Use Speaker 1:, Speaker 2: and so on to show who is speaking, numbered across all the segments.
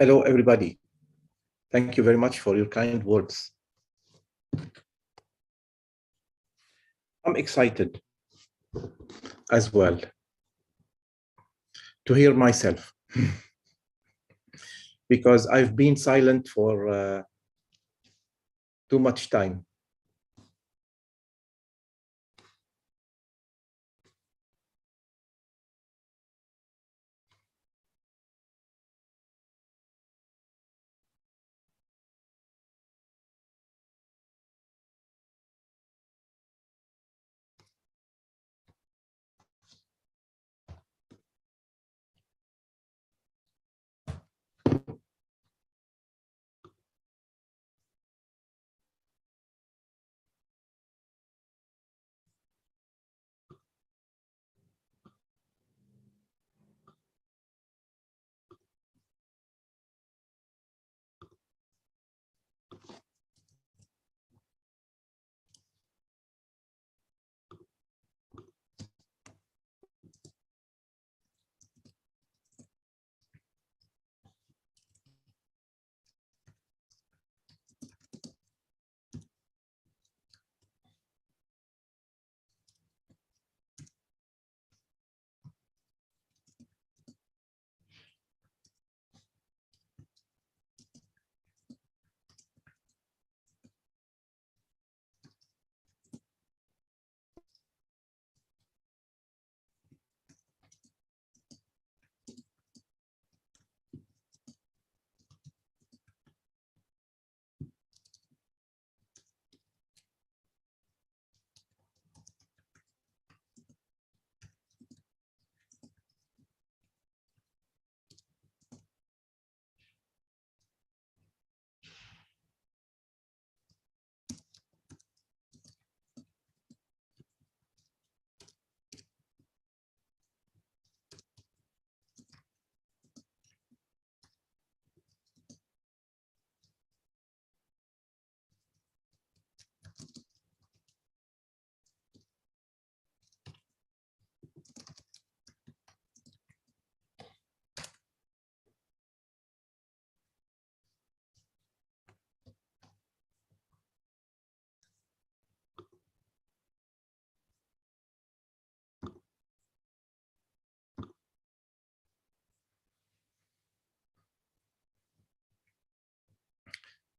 Speaker 1: Hello, everybody. Thank you very much for your kind words. I'm excited as well to hear myself because I've been silent for too much time.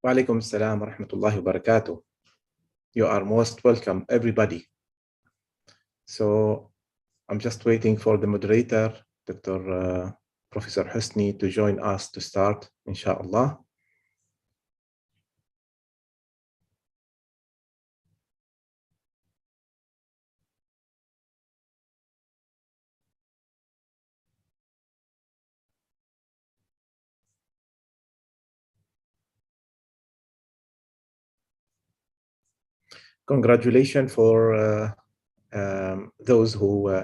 Speaker 1: Wa alaikum assalam wa rahmatullahi wa barakatuh. You are most welcome, everybody. So I'm just waiting for the moderator, Dr. Professor Husni, to join us to start, inshallah. Congratulations for those who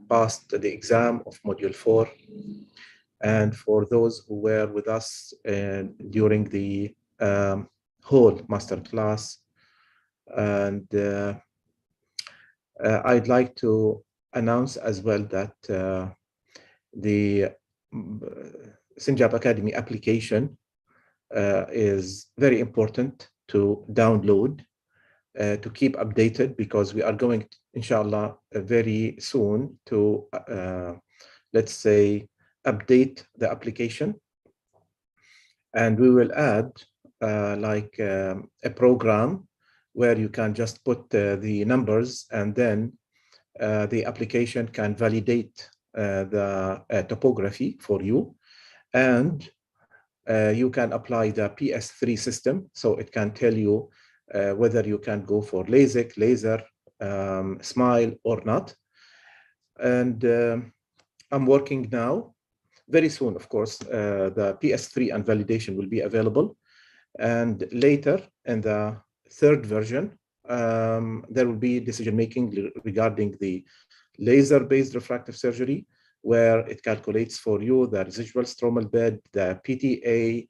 Speaker 1: passed the exam of Module 4, and for those who were with us during the whole masterclass. And I'd like to announce as well that the Sinjab Academy application is very important to download, to keep updated, because we are going, inshallah, very soon to, let's say, update the application. And we will add a program where you can just put the numbers, and then the application can validate the topography for you. And you can apply the PS3 system, so it can tell you whether you can go for LASIK, laser, SMILE or not. And I'm working now. Very soon, of course, the PS3 and validation will be available. And later, in the third version, there will be decision-making regarding the laser-based refractive surgery, where it calculates for you the residual stromal bed, the PTA,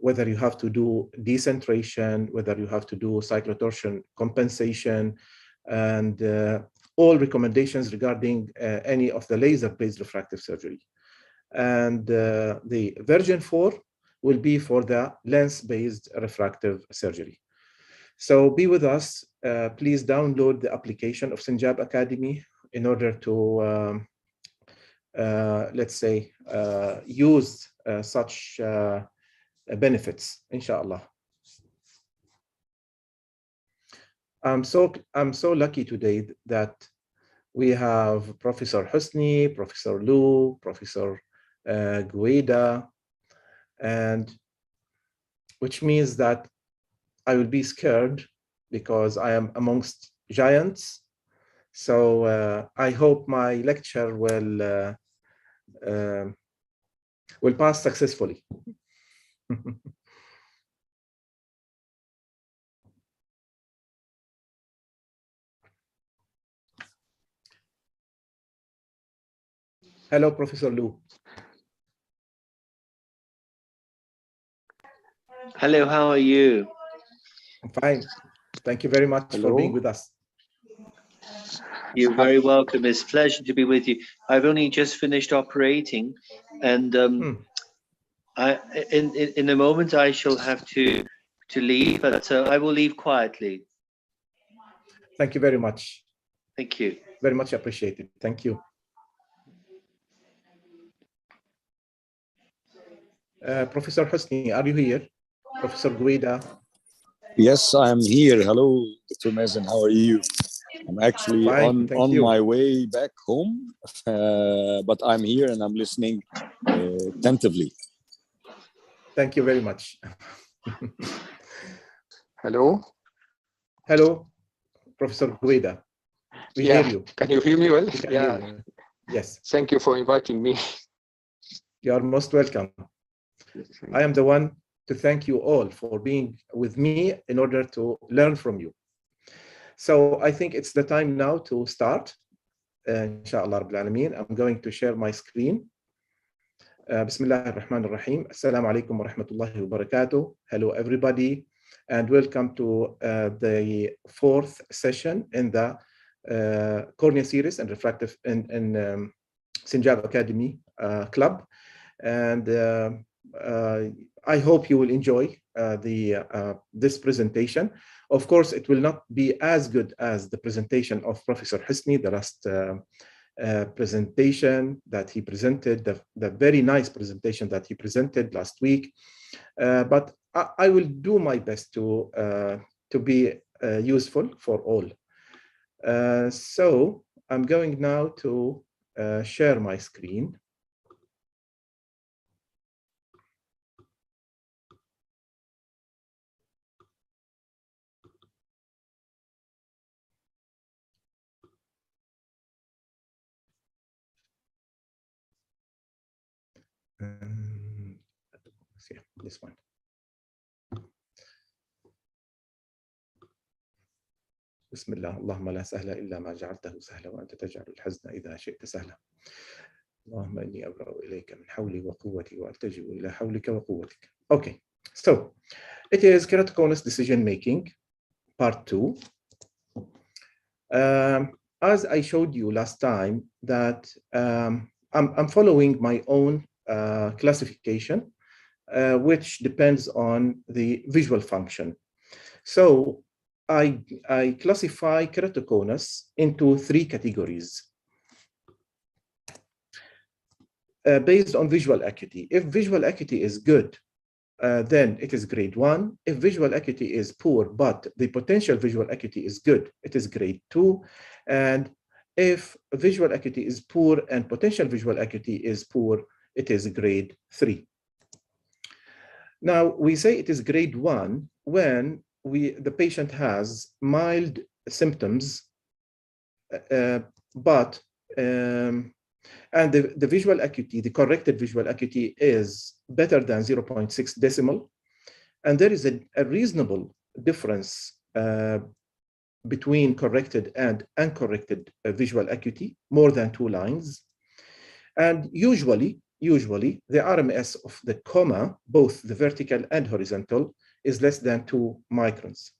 Speaker 1: whether you have to do decentration, whether you have to do cyclotorsion compensation, and all recommendations regarding any of the laser-based refractive surgery. And the version 4 will be for the lens-based refractive surgery. So be with us. Please download the application of Sinjab Academy in order to, let's say, use such benefits, inshallah. I'm so lucky today that we have Professor Husni, Professor Lou, Professor Guida, and which means that I will be scared because I am amongst giants. So I hope my lecture will pass successfully. Hello, Professor Lou.
Speaker 2: Hello, how are you?
Speaker 1: I'm fine. Thank you very much for being with us.
Speaker 2: You're very welcome. It's a pleasure to be with you. I've only just finished operating, and in a moment I shall have to leave, but I will leave quietly.
Speaker 1: Thank you very much.
Speaker 2: Thank you.
Speaker 1: Very much appreciated. Thank you. Professor Husni, are you here? Professor Guida?
Speaker 3: Yes, I'm here. Hello, Dr. Mazen. How are you? I'm actually
Speaker 1: Fine,
Speaker 3: on my way back home, but I'm here and I'm listening attentively.
Speaker 1: Thank you very much.
Speaker 4: Hello.
Speaker 1: Hello, Professor Guida. We hear you.
Speaker 4: Can you hear me well?
Speaker 1: Yeah. Yes.
Speaker 4: Thank you for inviting me.
Speaker 1: You are most welcome. I am the one to thank you all for being with me in order to learn from you. So I think it's the time now to start. Inshallah Rabbil Alameen. I'm going to share my screen. Bismillah ar-Rahman ar-Rahim. Assalamu alaikum wa rahmatullahi wa barakatuh. Hello, everybody, and welcome to the 4th session in the cornea series and refractive in Sinjab Academy Club. And I hope you will enjoy this presentation. Of course, it will not be as good as the presentation of Professor Husni, the last presentation that he presented, the very nice presentation that he presented last week. But I will do my best to be useful for all. So I'm going now to share my screen. Yeah, this one. بسم الله اللهم لا سهل إلا ما جعلته سهلا وأنت تجعل الحزن إذا شئت سهلا اللهم إني أبرأ إليك من حولي وقوتي وألتجئ إلى حولك وقوتك. Okay, so it is keratoconus decision making part 2. As I showed you last time that I'm following my own classification, which depends on the visual function. So I classify keratoconus into 3 categories based on visual acuity. If visual acuity is good, then it is grade 1. If visual acuity is poor, but the potential visual acuity is good, it is grade 2. And if visual acuity is poor and potential visual acuity is poor, it is grade 3. Now, we say it is grade 1 when the patient has mild symptoms, and the visual acuity, the corrected visual acuity is better than 0.6 decimal. And there is a reasonable difference between corrected and uncorrected visual acuity, more than 2 lines. And usually the RMS of the comma, both the vertical and horizontal, is less than 2 microns.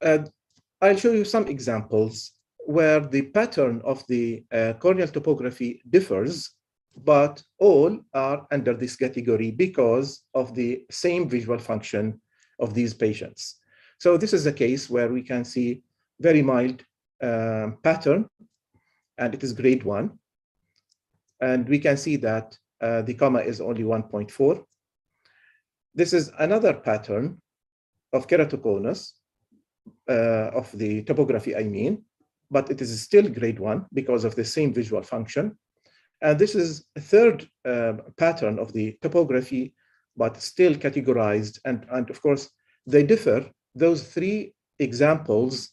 Speaker 1: I'll show you some examples where the pattern of the corneal topography differs, but all are under this category because of the same visual function of these patients. So this is a case where we can see very mild pattern, and it is grade 1. And we can see that the comma is only 1.4. This is another pattern of keratoconus, of the topography, I mean, but it is still grade 1 because of the same visual function. And this is a third pattern of the topography, but still categorized. And of course, they differ. Those 3 examples,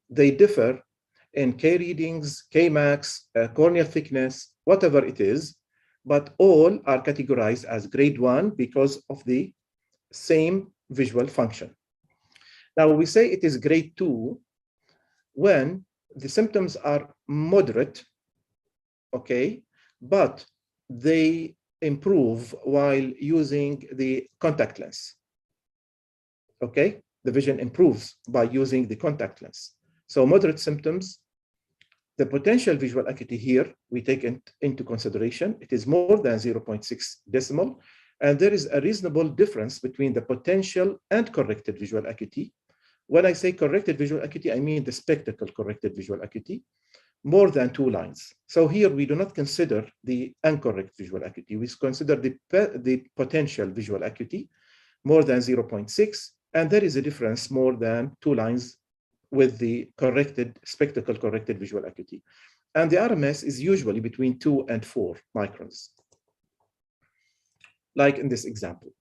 Speaker 1: they differ in K readings, Kmax, corneal thickness, whatever it is, but all are categorized as grade 1 because of the same visual function. Now we say it is grade 2 when the symptoms are moderate, okay, but they improve while using the contact lens, okay? The vision improves by using the contact lens. So moderate symptoms, the potential visual acuity here, we take it into consideration. It is more than 0.6 decimal, and there is a reasonable difference between the potential and corrected visual acuity. When I say corrected visual acuity, I mean the spectacle corrected visual acuity, more than 2 lines. So here we do not consider the uncorrected visual acuity. We consider the potential visual acuity more than 0.6, and there is a difference more than 2 lines with the corrected spectacle corrected visual acuity. And the RMS is usually between 2 and 4 microns, like in this example.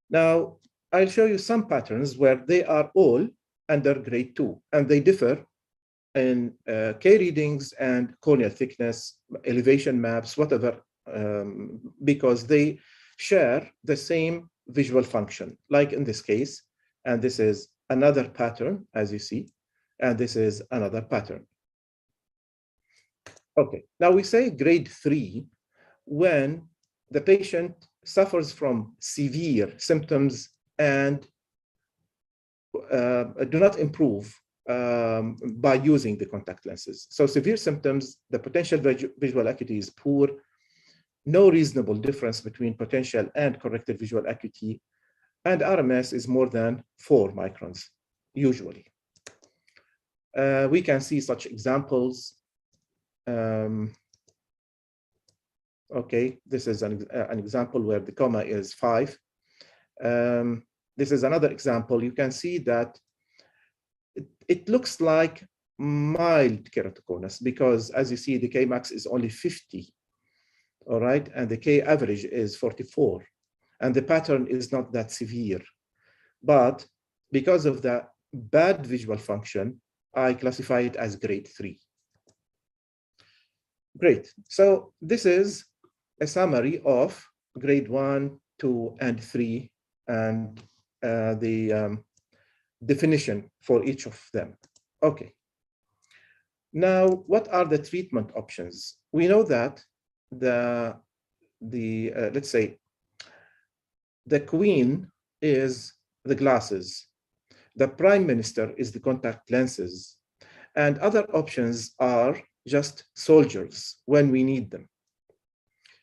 Speaker 1: Now, I'll show you some patterns where they are all under grade 2, and they differ in K readings and corneal thickness, elevation maps, whatever, because they share the same visual function, like in this case. And this is another pattern, as you see, and this is another pattern. Okay, now we say grade 3 when the patient suffers from severe symptoms and do not improve by using the contact lenses. So severe symptoms, the potential visual acuity is poor, no reasonable difference between potential and corrected visual acuity, and RMS is more than 4 microns, usually. We can see such examples. Okay, this is an example where the comma is 5. This is another example. You can see that it looks like mild keratoconus because, as you see, the Kmax is only 50, all right? And the K average is 44. And the pattern is not that severe. But because of the bad visual function, I classify it as grade 3. Great. So this is a summary of grade 1, 2, and 3, and the definition for each of them. Okay. Now, what are the treatment options? We know that let's say, the queen is the glasses, the prime minister is the contact lenses, and other options are just soldiers when we need them.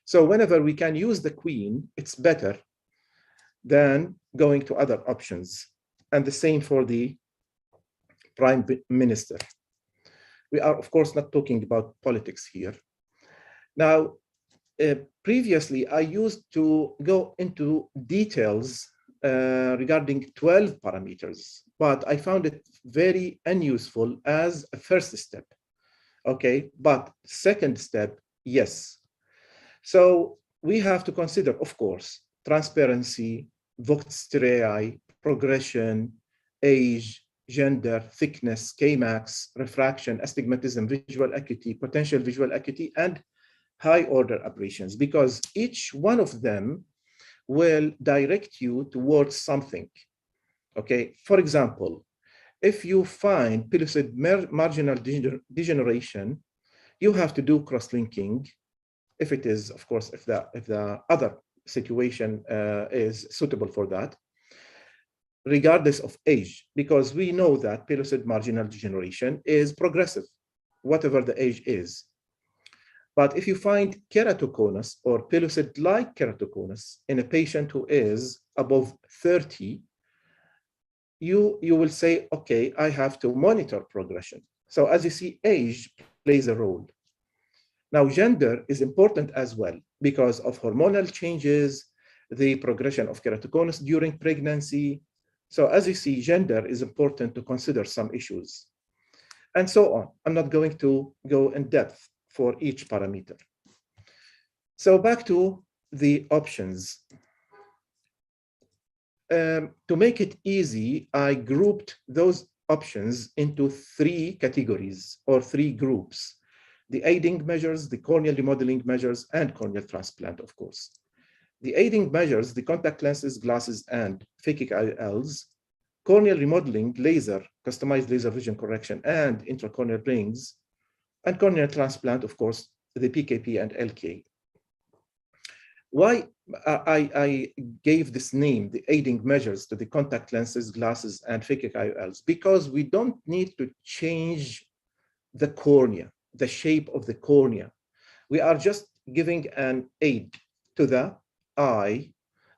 Speaker 1: So whenever we can use the queen, it's better than going to other options. And the same for the prime minister. We are, of course, not talking about politics here. Now, previously, I used to go into details regarding 12 parameters, but I found it very unuseful as a first step. Okay, but second step, yes. So we have to consider, of course, transparency, voct striae, progression, age, gender, thickness, Kmax, refraction, astigmatism, visual acuity, potential visual acuity, and high order aberrations, because each one of them will direct you towards something. Okay, for example, if you find pellucid marginal degeneration, you have to do cross-linking. If it is, of course, if the other situation is suitable for that. regardless of age, because we know that pellucid marginal degeneration is progressive, whatever the age is. But if you find keratoconus or pellucid-like keratoconus in a patient who is above 30, you will say, okay, I have to monitor progression. So as you see, age plays a role. Now, gender is important as well because of hormonal changes, the progression of keratoconus during pregnancy. So as you see, gender is important to consider some issues, and so on. I'm not going to go in depth for each parameter. So back to the options. To make it easy, I grouped those options into 3 categories or 3 groups: the aiding measures, the corneal remodeling measures, and corneal transplant, of course. The aiding measures, the contact lenses, glasses, and phakic IOLs, corneal remodeling, laser, customized laser vision correction, and intracorneal rings, and corneal transplant, of course, the PKP and LK. Why I gave this name, the aiding measures, to the contact lenses, glasses, and phakic IOLs? Because we don't need to change the cornea, the shape of the cornea. We are just giving an aid to the eye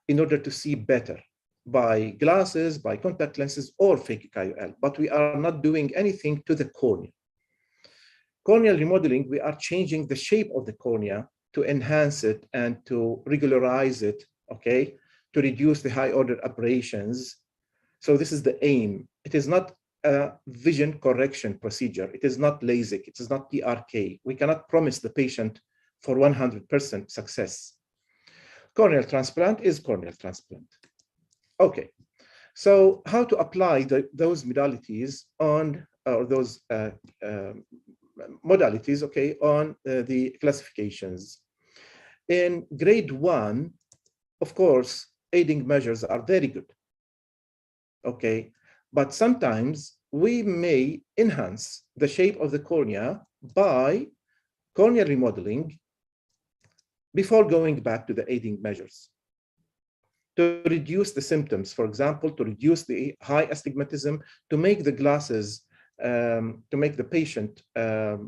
Speaker 1: in order to see better by glasses, by contact lenses, or phakic IOL, but we are not doing anything to the cornea. Corneal remodeling, we are changing the shape of the cornea to enhance it and to regularize it, okay, to reduce the high order aberrations. So this is the aim. It is not a vision correction procedure. It is not LASIK. It is not PRK. We cannot promise the patient for 100% success. Corneal transplant is corneal transplant. Okay, so how to apply those modalities on, or those modalities, okay, on the classifications. In grade 1, of course, aiding measures are very good, okay, but sometimes we may enhance the shape of the cornea by corneal remodeling before going back to the aiding measures to reduce the symptoms, for example, to reduce the high astigmatism, to make the glasses, to make the patient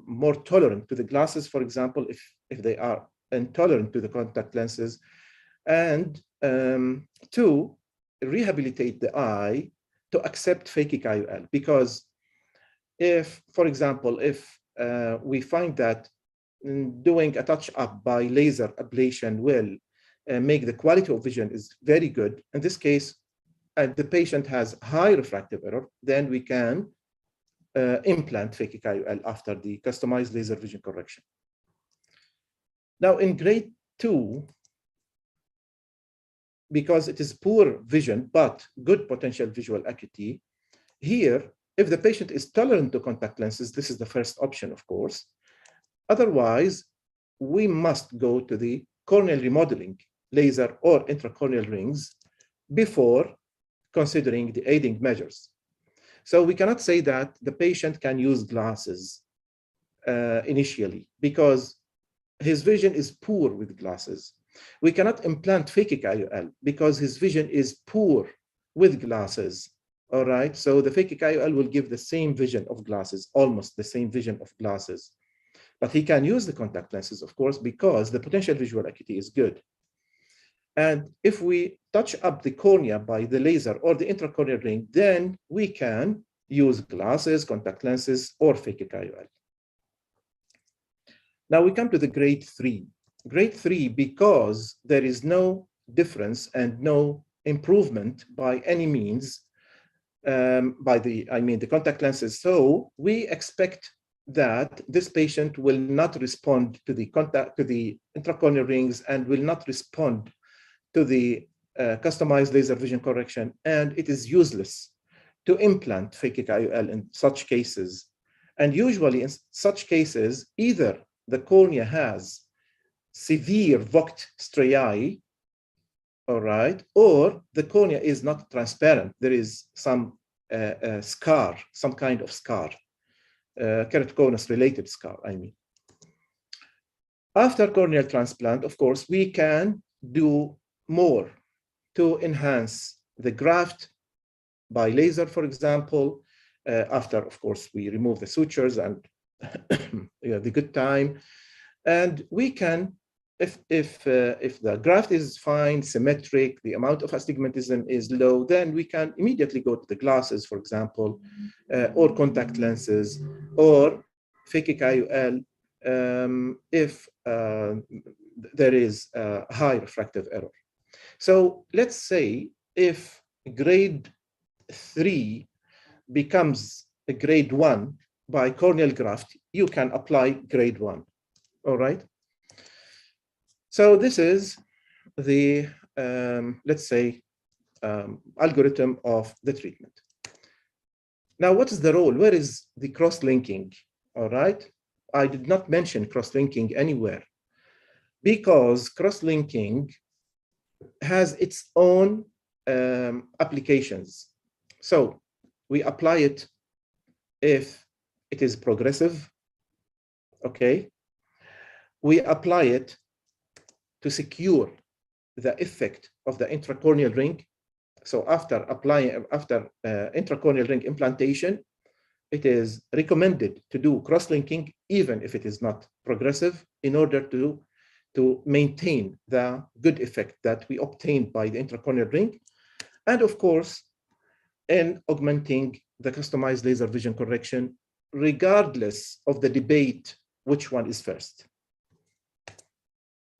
Speaker 1: more tolerant to the glasses, for example, if they are intolerant to the contact lenses, and to rehabilitate the eye to accept phakic IOL. Because if, for example, if we find that doing a touch-up by laser ablation will make the quality of vision is very good, in this case, the patient has high refractive error, then we can implant phakic IOL after the customized laser vision correction. Now in grade 2, because it is poor vision but good potential visual acuity, here, if the patient is tolerant to contact lenses, this is the first option, of course. Otherwise, we must go to the corneal remodeling, laser or intracorneal rings, before considering the aiding measures. So we cannot say that the patient can use glasses initially because his vision is poor with glasses. We cannot implant phakic IOL because his vision is poor with glasses. All right, so the phakic IOL will give the same vision of glasses, almost the same vision of glasses. But he can use the contact lenses, of course, because the potential visual acuity is good. And if we touch up the cornea by the laser or the intracorneal ring, then we can use glasses, contact lenses, or phakic IOL. Now we come to the grade 3. Grade 3, because there is no difference and no improvement by any means the contact lenses. So we expect that this patient will not respond to the intracorneal rings and will not respond to the customized laser vision correction, and it is useless to implant phakic IOL in such cases. And usually in such cases, either the cornea has severe Vogt striae, all right, or the cornea is not transparent. There is some scar, some kind of scar, keratoconus related scar, I mean. After corneal transplant, of course, we can do more to enhance the graft by laser, for example, after, of course, we remove the sutures and the good time. And we can, if the graft is fine, symmetric, the amount of astigmatism is low, then we can immediately go to the glasses, for example, or contact lenses, or phakic IOL, if there is a high refractive error. So let's say if grade 3 becomes a grade 1 by corneal graft, you can apply grade 1. All right. So this is the, let's say, algorithm of the treatment. Now, what is the role? Where is the cross-linking? All right. I did not mention cross-linking anywhere because cross-linking has its own applications. So we apply it if it is progressive. Okay. We apply it to secure the effect of the intracorneal ring. So after intracorneal ring implantation, it is recommended to do cross-linking, even if it is not progressive, in order to maintain the good effect that we obtained by the intracorneal ring. And of course, in augmenting the customized laser vision correction, regardless of the debate, which one is first.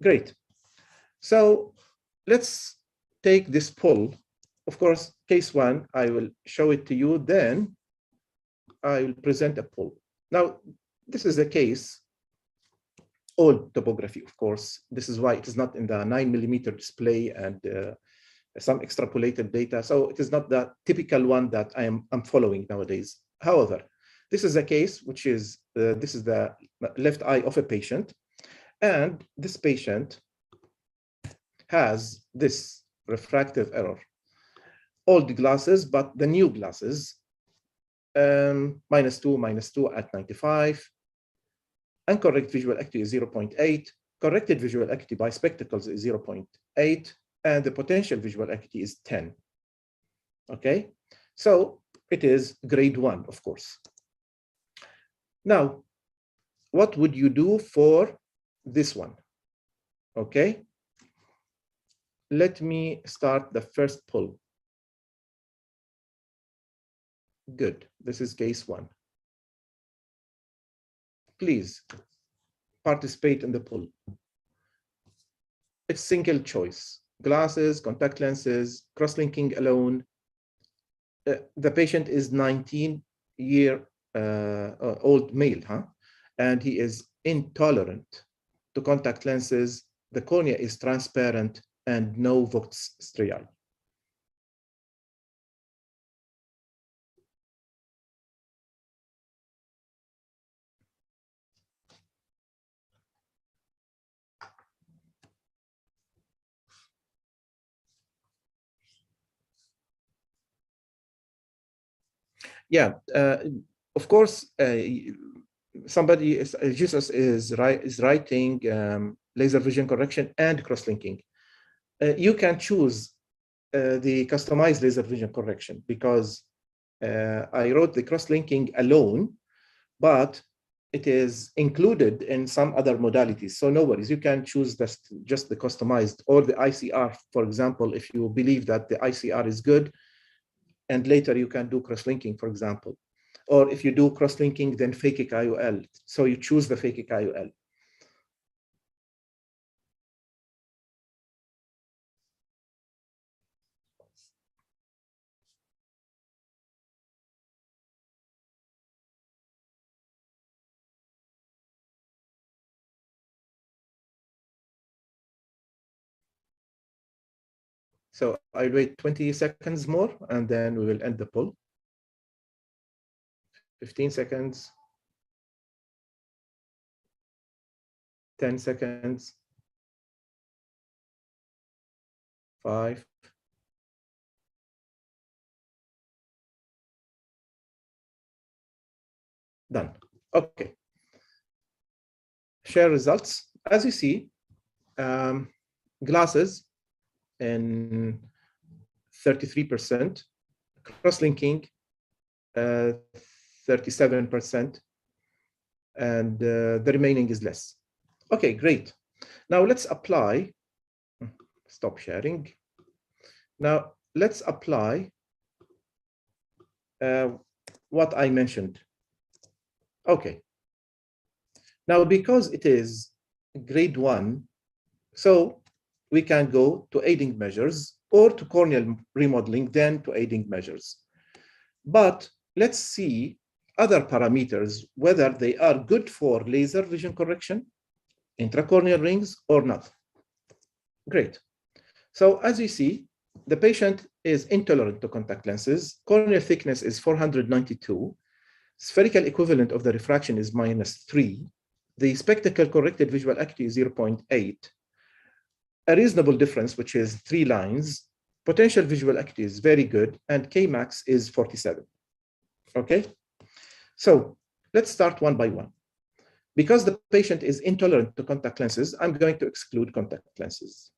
Speaker 1: Great. So let's take this poll. Of course, case 1, I will show it to you, then I will present a poll. Now, this is a case, old topography, of course. This is why it is not in the 9mm display and some extrapolated data. So it is not the typical one that I'm following nowadays. However, this is a case which is, this is the left eye of a patient. And this patient has this refractive error. Old glasses, but the new glasses, -2 at 95. Uncorrected visual acuity is 0.8. Corrected visual acuity by spectacles is 0.8. And the potential visual acuity is 10. Okay, so it is grade 1, of course. Now, what would you do for this one? Okay, let me start the first poll. Good, this is case 1. Please participate in the poll. It's single choice. Glasses, contact lenses, cross-linking alone. The patient is 19-year-old male, and he is intolerant to contact lenses. The cornea is transparent and no vox striae. Yeah, of course, somebody is, Jesus is writing laser vision correction and cross-linking. You can choose the customized laser vision correction because I wrote the cross-linking alone, but it is included in some other modalities. So no worries, you can choose just the customized or the ICR, for example, if you believe that the ICR is good, and later you can do cross-linking, for example. Or if you do cross-linking, then phakic IOL. So you choose the phakic IOL. So I'll wait 20 seconds more, and then we will end the poll. 15 seconds. 10 seconds. 5. Done. Okay. Share results. As you see, glasses in 33%, cross-linking, 37%, and the remaining is less. Okay, great. Now let's apply, stop sharing. Now let's apply what I mentioned. Okay. Now, because it is grade 1, so we can go to aiding measures or to corneal remodeling, then to aiding measures. But let's see other parameters, whether they are good for laser vision correction, intracorneal rings, or not. Great. So as you see, the patient is intolerant to contact lenses. Corneal thickness is 492. Spherical equivalent of the refraction is -3. The spectacle corrected visual acuity is 0.8. A reasonable difference, which is 3 lines. Potential visual acuity is very good, and Kmax is 47. Okay? So let's start one by one. Because the patient is intolerant to contact lenses, I'm going to exclude contact lenses.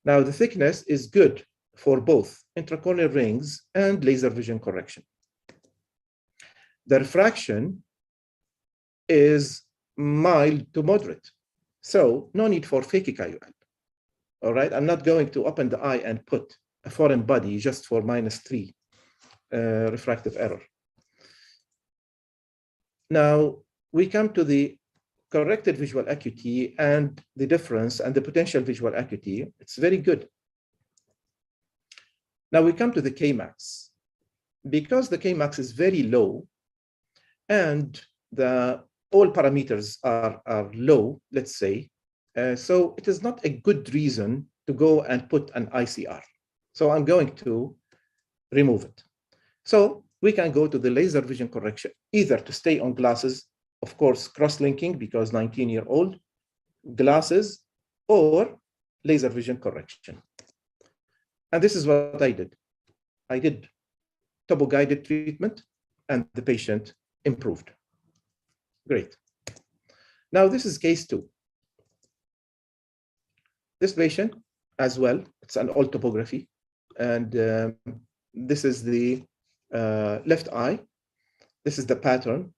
Speaker 1: Now, the thickness is good for both intracorneal rings and laser vision correction. The refraction is mild to moderate, so no need for phakic IOL. All right, I'm not going to open the eye and put a foreign body just for -3 refractive error. Now, we come to the corrected visual acuity and the difference and the potential visual acuity. It's very good. Now we come to the Kmax. Because the Kmax is very low and all parameters are low, let's say, so it is not a good reason to go and put an ICR. So I'm going to remove it. So we can go to the laser vision correction, either to stay on glasses, of course, cross-linking because 19-year-old, glasses, or laser vision correction. And this is what I did. I did topo-guided treatment, and the patient improved. Great. Now, this is case 2. This patient as well, it's an old topography, and this is the left eye. This is the pattern.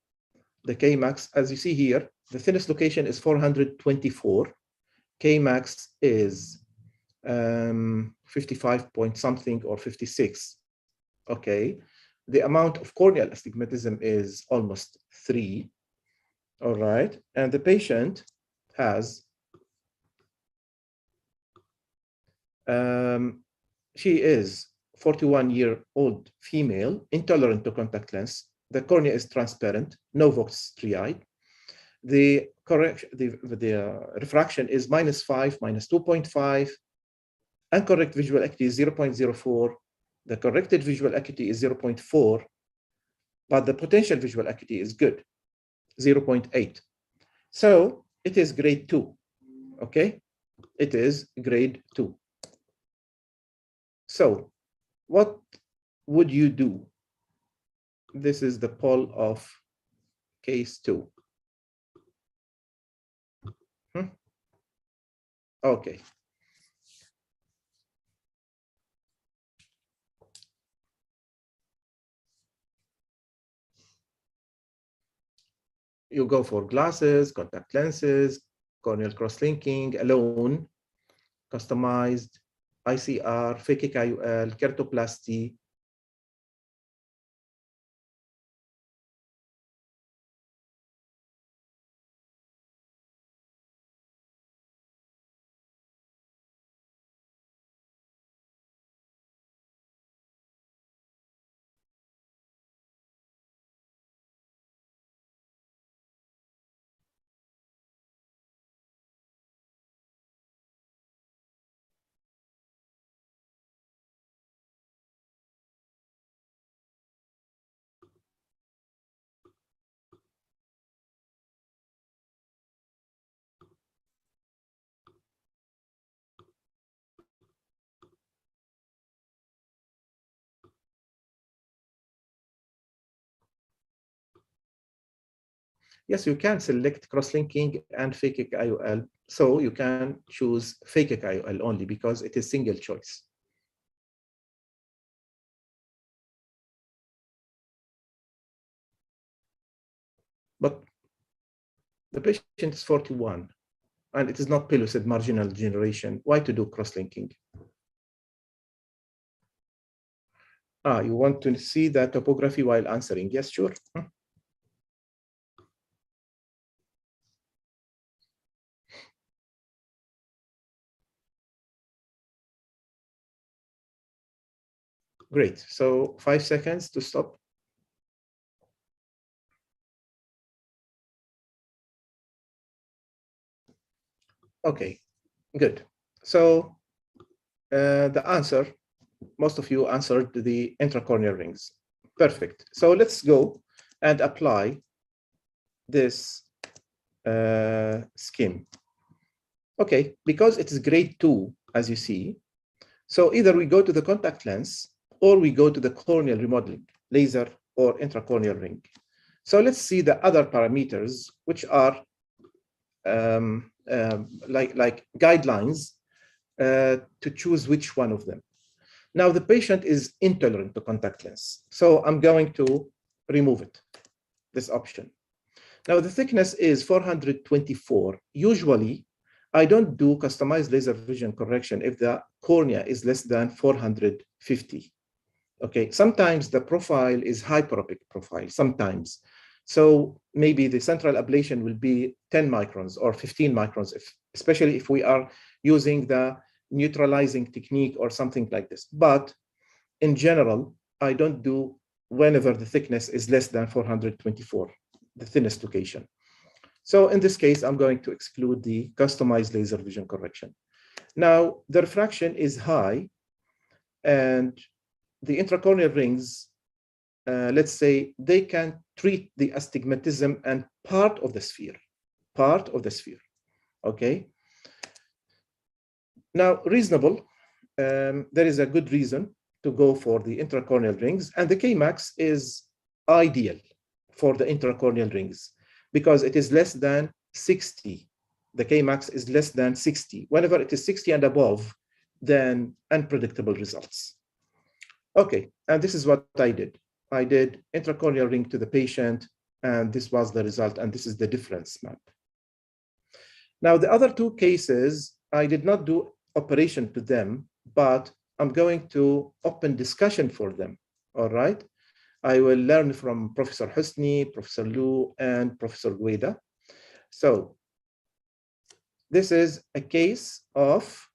Speaker 1: The Kmax, as you see here, the thinnest location is 424. Kmax is 55 point something or 56. Okay. The amount of corneal astigmatism is almost 3. All right. And the patient has, she is 41-year-old female, intolerant to contact lens. The cornea is transparent, no vox striae. The refraction is -5, -2.5. Incorrect visual acuity is 0.04. The corrected visual acuity is 0.4, but the potential visual acuity is good, 0.8. So it is grade 2, okay? It is grade 2. So what would you do? This is the poll of case 2. Okay. You go for glasses, contact lenses, corneal cross-linking, alone, customized, ICR, phakic IOL, keratoplasty. Yes, you can select cross-linking and phakic IOL. So you can choose phakic IOL only because it is single choice. but the patient is 41, and it is not pellucid marginal degeneration. Why to do cross-linking? You want to see the topography while answering? Yes, sure. Great. So 5 seconds to stop. Okay, good. So the answer, most of you answered the intracorneal rings. Perfect. So let's go and apply this scheme. Okay, because it is grade 2, as you see. So either we go to the contact lens or we go to the corneal remodeling, laser or intracorneal ring. So let's see the other parameters, which are like guidelines to choose which one of them. Now the patient is intolerant to contact lens, so I'm going to remove it, this option. Now the thickness is 424. Usually, I don't do customized laser vision correction if the cornea is less than 450. Okay, sometimes the profile is hyperopic profile, sometimes. So maybe the central ablation will be 10 microns or 15 microns, especially if we are using the neutralizing technique or something like this. But in general, I don't do whenever the thickness is less than 424, the thinnest location. So in this case, I'm going to exclude the customized laser vision correction. Now, the refraction is high, and the intracorneal rings, let's say, they can treat the astigmatism and part of the sphere, okay? Now, reasonable, there is a good reason to go for the intracorneal rings, and the Kmax is ideal for the intracorneal rings because it is less than 60. The Kmax is less than 60. Whenever it is 60 and above, then unpredictable results. Okay, and this is what I did. I did intracorneal ring to the patient, and this was the result, and this is the difference map. Now, the other two cases, I did not do operation to them, but I'm going to open discussion for them, all right? I will learn from Professor Husni, Professor Lu, and Professor Gueda. So this is a case of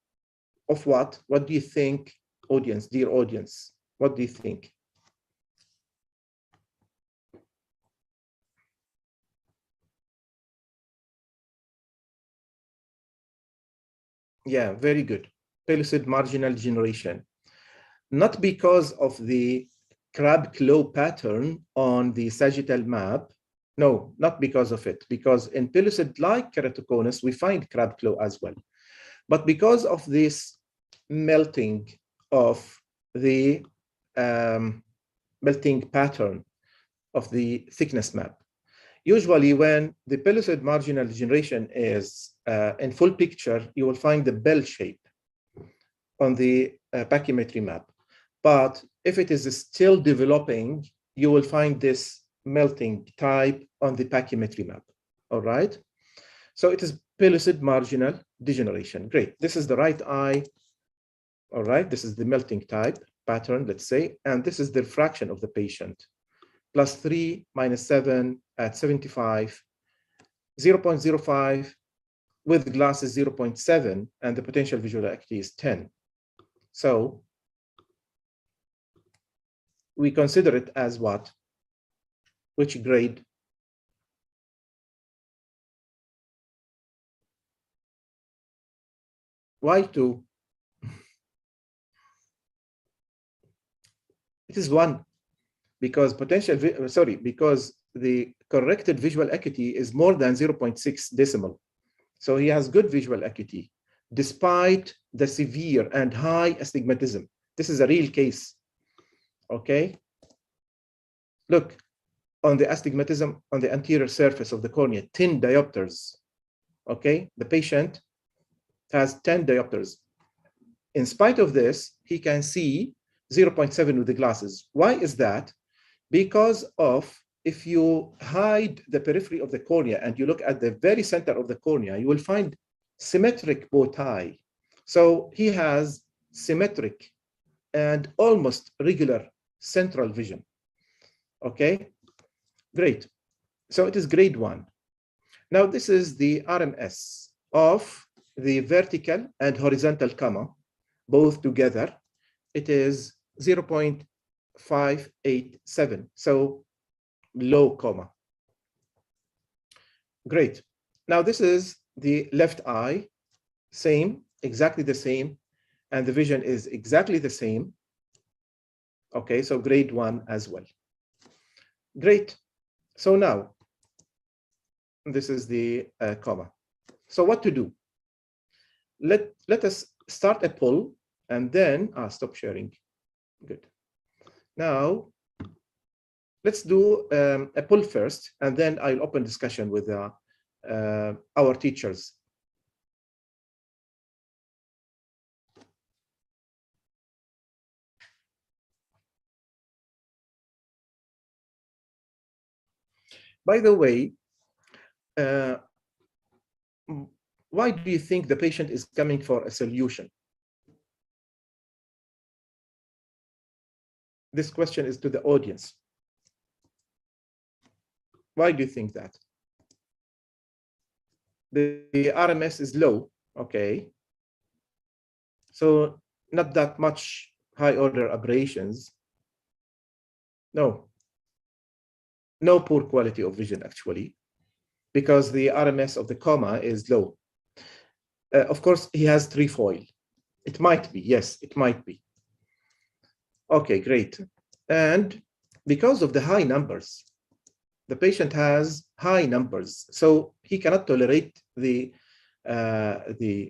Speaker 1: what? What do you think, audience, dear audience? What do you think? Yeah, very good. Pellucid marginal degeneration. Not because of the crab claw pattern on the sagittal map. No, not because of it, because in pellucid like keratoconus, we find crab claw as well. But because of this melting of the melting pattern of the thickness map. Usually when the pellucid marginal degeneration is in full picture, you will find the bell shape on the pachymetry map. But if it is still developing, you will find this melting type on the pachymetry map, all right? So it is pellucid marginal degeneration. Great, this is the right eye, all right? This is the melting type pattern, let's say, and this is the refraction of the patient. +3, -7 at 75, 0.05, with glasses 0.7, and the potential visual acuity is 10. So we consider it as what? Which grade? Why 2? It is 1 because because the corrected visual acuity is more than 0.6 decimal. So he has good visual acuity despite the severe and high astigmatism. This is a real case. Okay. Look on the astigmatism on the anterior surface of the cornea, 10 diopters. Okay. The patient has 10 diopters. In spite of this, he can see 0.7 with the glasses. Why is that? Because of if you hide the periphery of the cornea and you look at the very center of the cornea, you will find symmetric bow tie. So he has symmetric and almost regular central vision. Okay, great. So it is grade 1. Now this is the RMS of the vertical and horizontal comma, both together. It is 0.587, so low comma. Great. Now this is the left eye, same, exactly the same, and the vision is exactly the same. Okay, so grade 1 as well. Great. So now, this is the comma. So what to do? Let us start a poll and then, stop sharing. Good. Now, let's do a poll first, and then I'll open discussion with our teachers. By the way, why do you think the patient is coming for a solution? This question is to the audience. Why do you think that? The RMS is low, okay. So not that much high order aberrations. No poor quality of vision actually, because the RMS of the comma is low. Of course, he has trefoil. It might be, yes, it might be. Okay, great. And because of the high numbers, the patient has high numbers, so he cannot tolerate the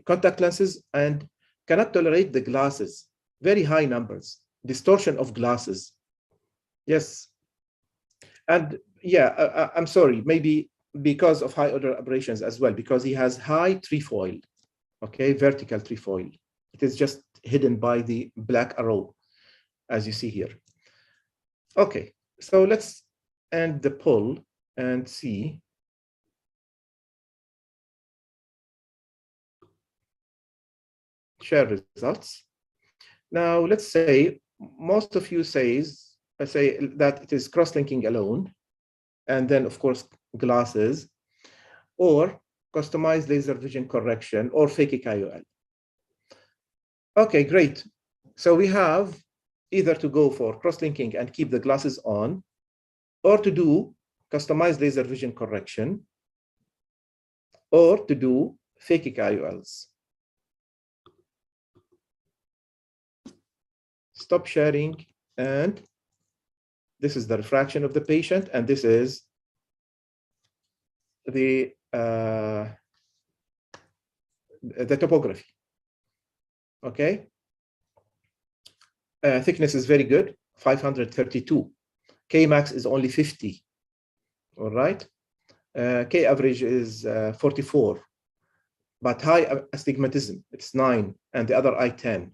Speaker 1: contact lenses and cannot tolerate the glasses. Very high numbers, distortion of glasses. Yes. And yeah, I'm sorry, maybe because of high order aberrations as well, because he has high trefoil, okay, vertical trefoil. It is just hidden by the black arrow, as you see here. Okay, so let's end the poll and see. Share results. Now, let's say most of you say that it is cross-linking alone, and then, of course, glasses, or customized laser vision correction, or phakic IOL. Okay, great. So we have either to go for cross-linking and keep the glasses on, or to do customized laser vision correction, or to do phakic IOLs. Stop sharing, and this is the refraction of the patient, and this is the topography. Okay. Thickness is very good, 532. K-max is only 50. All right. K-average is 44, but high astigmatism, it's 9, and the other eye 10.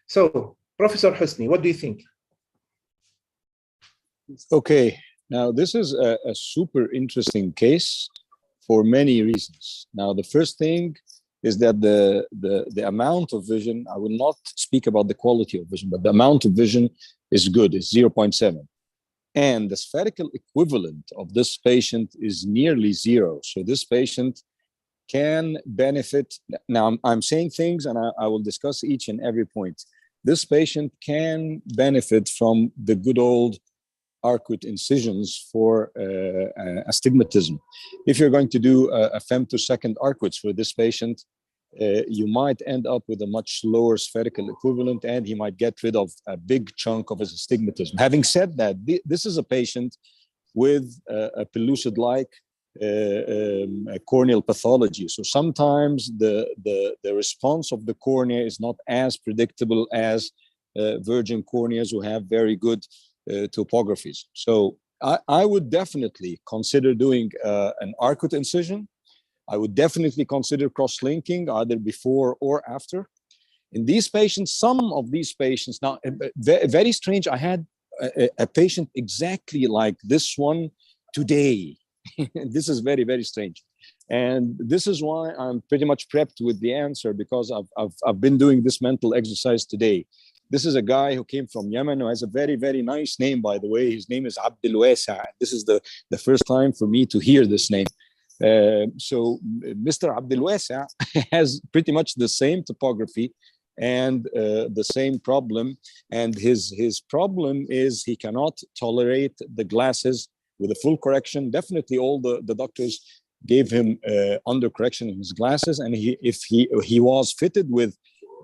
Speaker 1: So, Professor Husni, what do you think?
Speaker 3: Okay, now this is a super interesting case for many reasons. Now, the first thing is that the amount of vision, I will not speak about the quality of vision, but the amount of vision is good, it's 0.7. And the spherical equivalent of this patient is nearly 0. So this patient can benefit. Now, I'm saying things and I will discuss each and every point. This patient can benefit from the good old arcuate incisions for astigmatism. If you're going to do a femtosecond arcuates for this patient, you might end up with a much lower spherical equivalent, and he might get rid of a big chunk of his astigmatism. Having said that, this is a patient with a pellucid-like corneal pathology. So sometimes the response of the cornea is not as predictable as virgin corneas who have very good topographies. So I would definitely consider doing an arcuate incision. I would definitely consider cross-linking either before or after. In these patients, some of these patients, now very strange, I had a patient exactly like this one today. This is very, very strange. And this is why I'm pretty much prepped with the answer, because I've been doing this mental exercise today. This is a guy who came from Yemen, who has a very, very nice name, by the way. His name is Abdul Wasa. This is the first time for me to hear this name. So Mr. Abdul Wasa has pretty much the same topography and the same problem. And his problem is he cannot tolerate the glasses with a full correction. Definitely all the doctors gave him under correction in his glasses. And if he was fitted with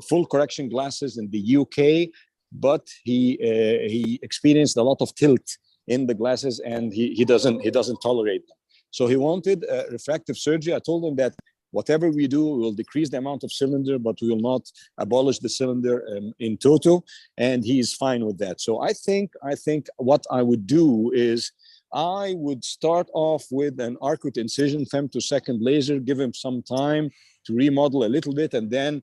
Speaker 3: full correction glasses in the UK, but he experienced a lot of tilt in the glasses, and he doesn't tolerate them. So he wanted refractive surgery. I told him that whatever we do, we will decrease the amount of cylinder, but we will not abolish the cylinder in toto, and he's fine with that. So I think what I would do is I would start off with an arcuate incision, femtosecond laser, give him some time to remodel a little bit, and then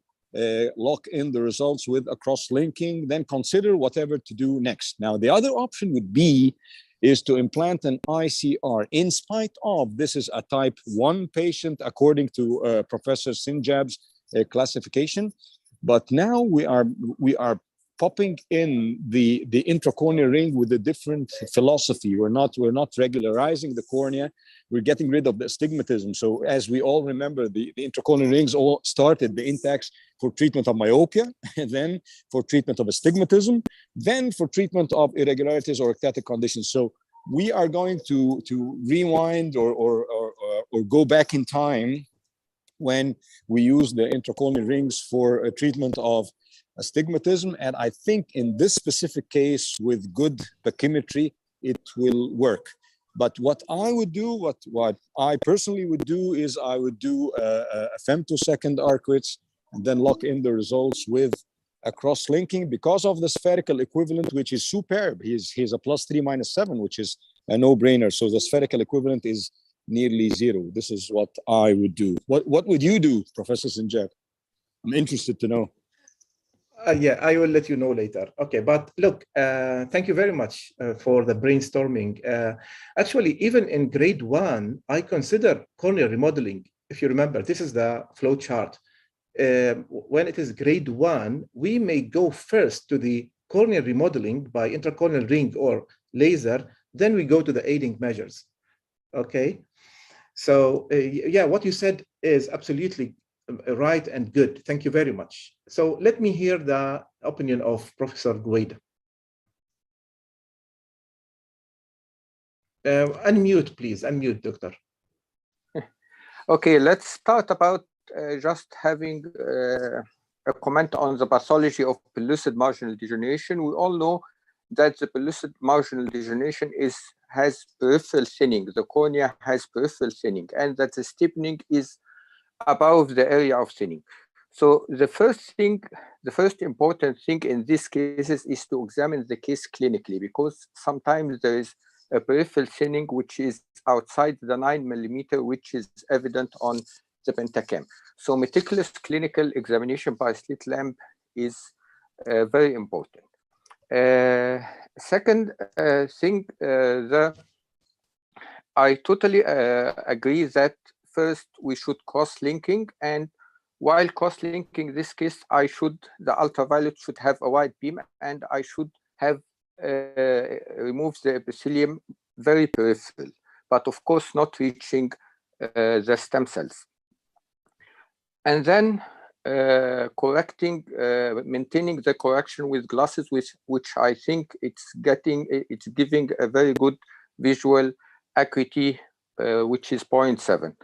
Speaker 3: lock in the results with a cross-linking, then consider whatever to do next. Now, the other option would be is to implant an ICR, in spite of this is a type 1 patient according to Professor Sinjab's classification. But now we are popping in the intracorneal ring with a different philosophy. We're not regularizing the cornea. We're getting rid of the astigmatism. So as we all remember, the intracorneal rings all started the Intacs for treatment of myopia, and then for treatment of astigmatism, then for treatment of irregularities or ectatic conditions. So we are going to rewind or go back in time when we use the intracorneal rings for a treatment of astigmatism. And I think in this specific case, with good pachymetry, it will work. But what I would do, what I personally would do, is I would do a femtosecond arcuates and then lock in the results with a cross-linking because of the spherical equivalent, which is superb. He's a +3 -7, which is a no-brainer. So the spherical equivalent is nearly 0. This is what I would do. What would you do, Professor Sinjab? I'm interested to know.
Speaker 1: Yeah, I will let you know later. Okay, but look, thank you very much for the brainstorming. Actually, even in grade 1, I consider corneal remodeling. If you remember, this is the flow chart. When it is grade 1, we may go first to the corneal remodeling by intracorneal ring or laser, then we go to the aiding measures. Okay, so yeah, what you said is absolutely right and good. Thank you very much. So let me hear the opinion of Professor Guida. Unmute, please. Unmute, doctor.
Speaker 4: Okay, let's start about just having a comment on the pathology of pellucid marginal degeneration. We all know that the pellucid marginal degeneration has peripheral thinning. The cornea has peripheral thinning, and that the stiffening is above the area of thinning. So the first important thing in these cases is to examine the case clinically, because sometimes there is a peripheral thinning which is outside the 9 mm, which is evident on the pentacam. So meticulous clinical examination by slit lamp is very important. Second thing, I totally agree that first we should cross-linking, and while cross-linking this case, the ultraviolet should have a wide beam, and I should have removed the epithelium very peripheral, but of course not reaching the stem cells. And then maintaining the correction with glasses, which I think it's giving a very good visual acuity, which is 0.7.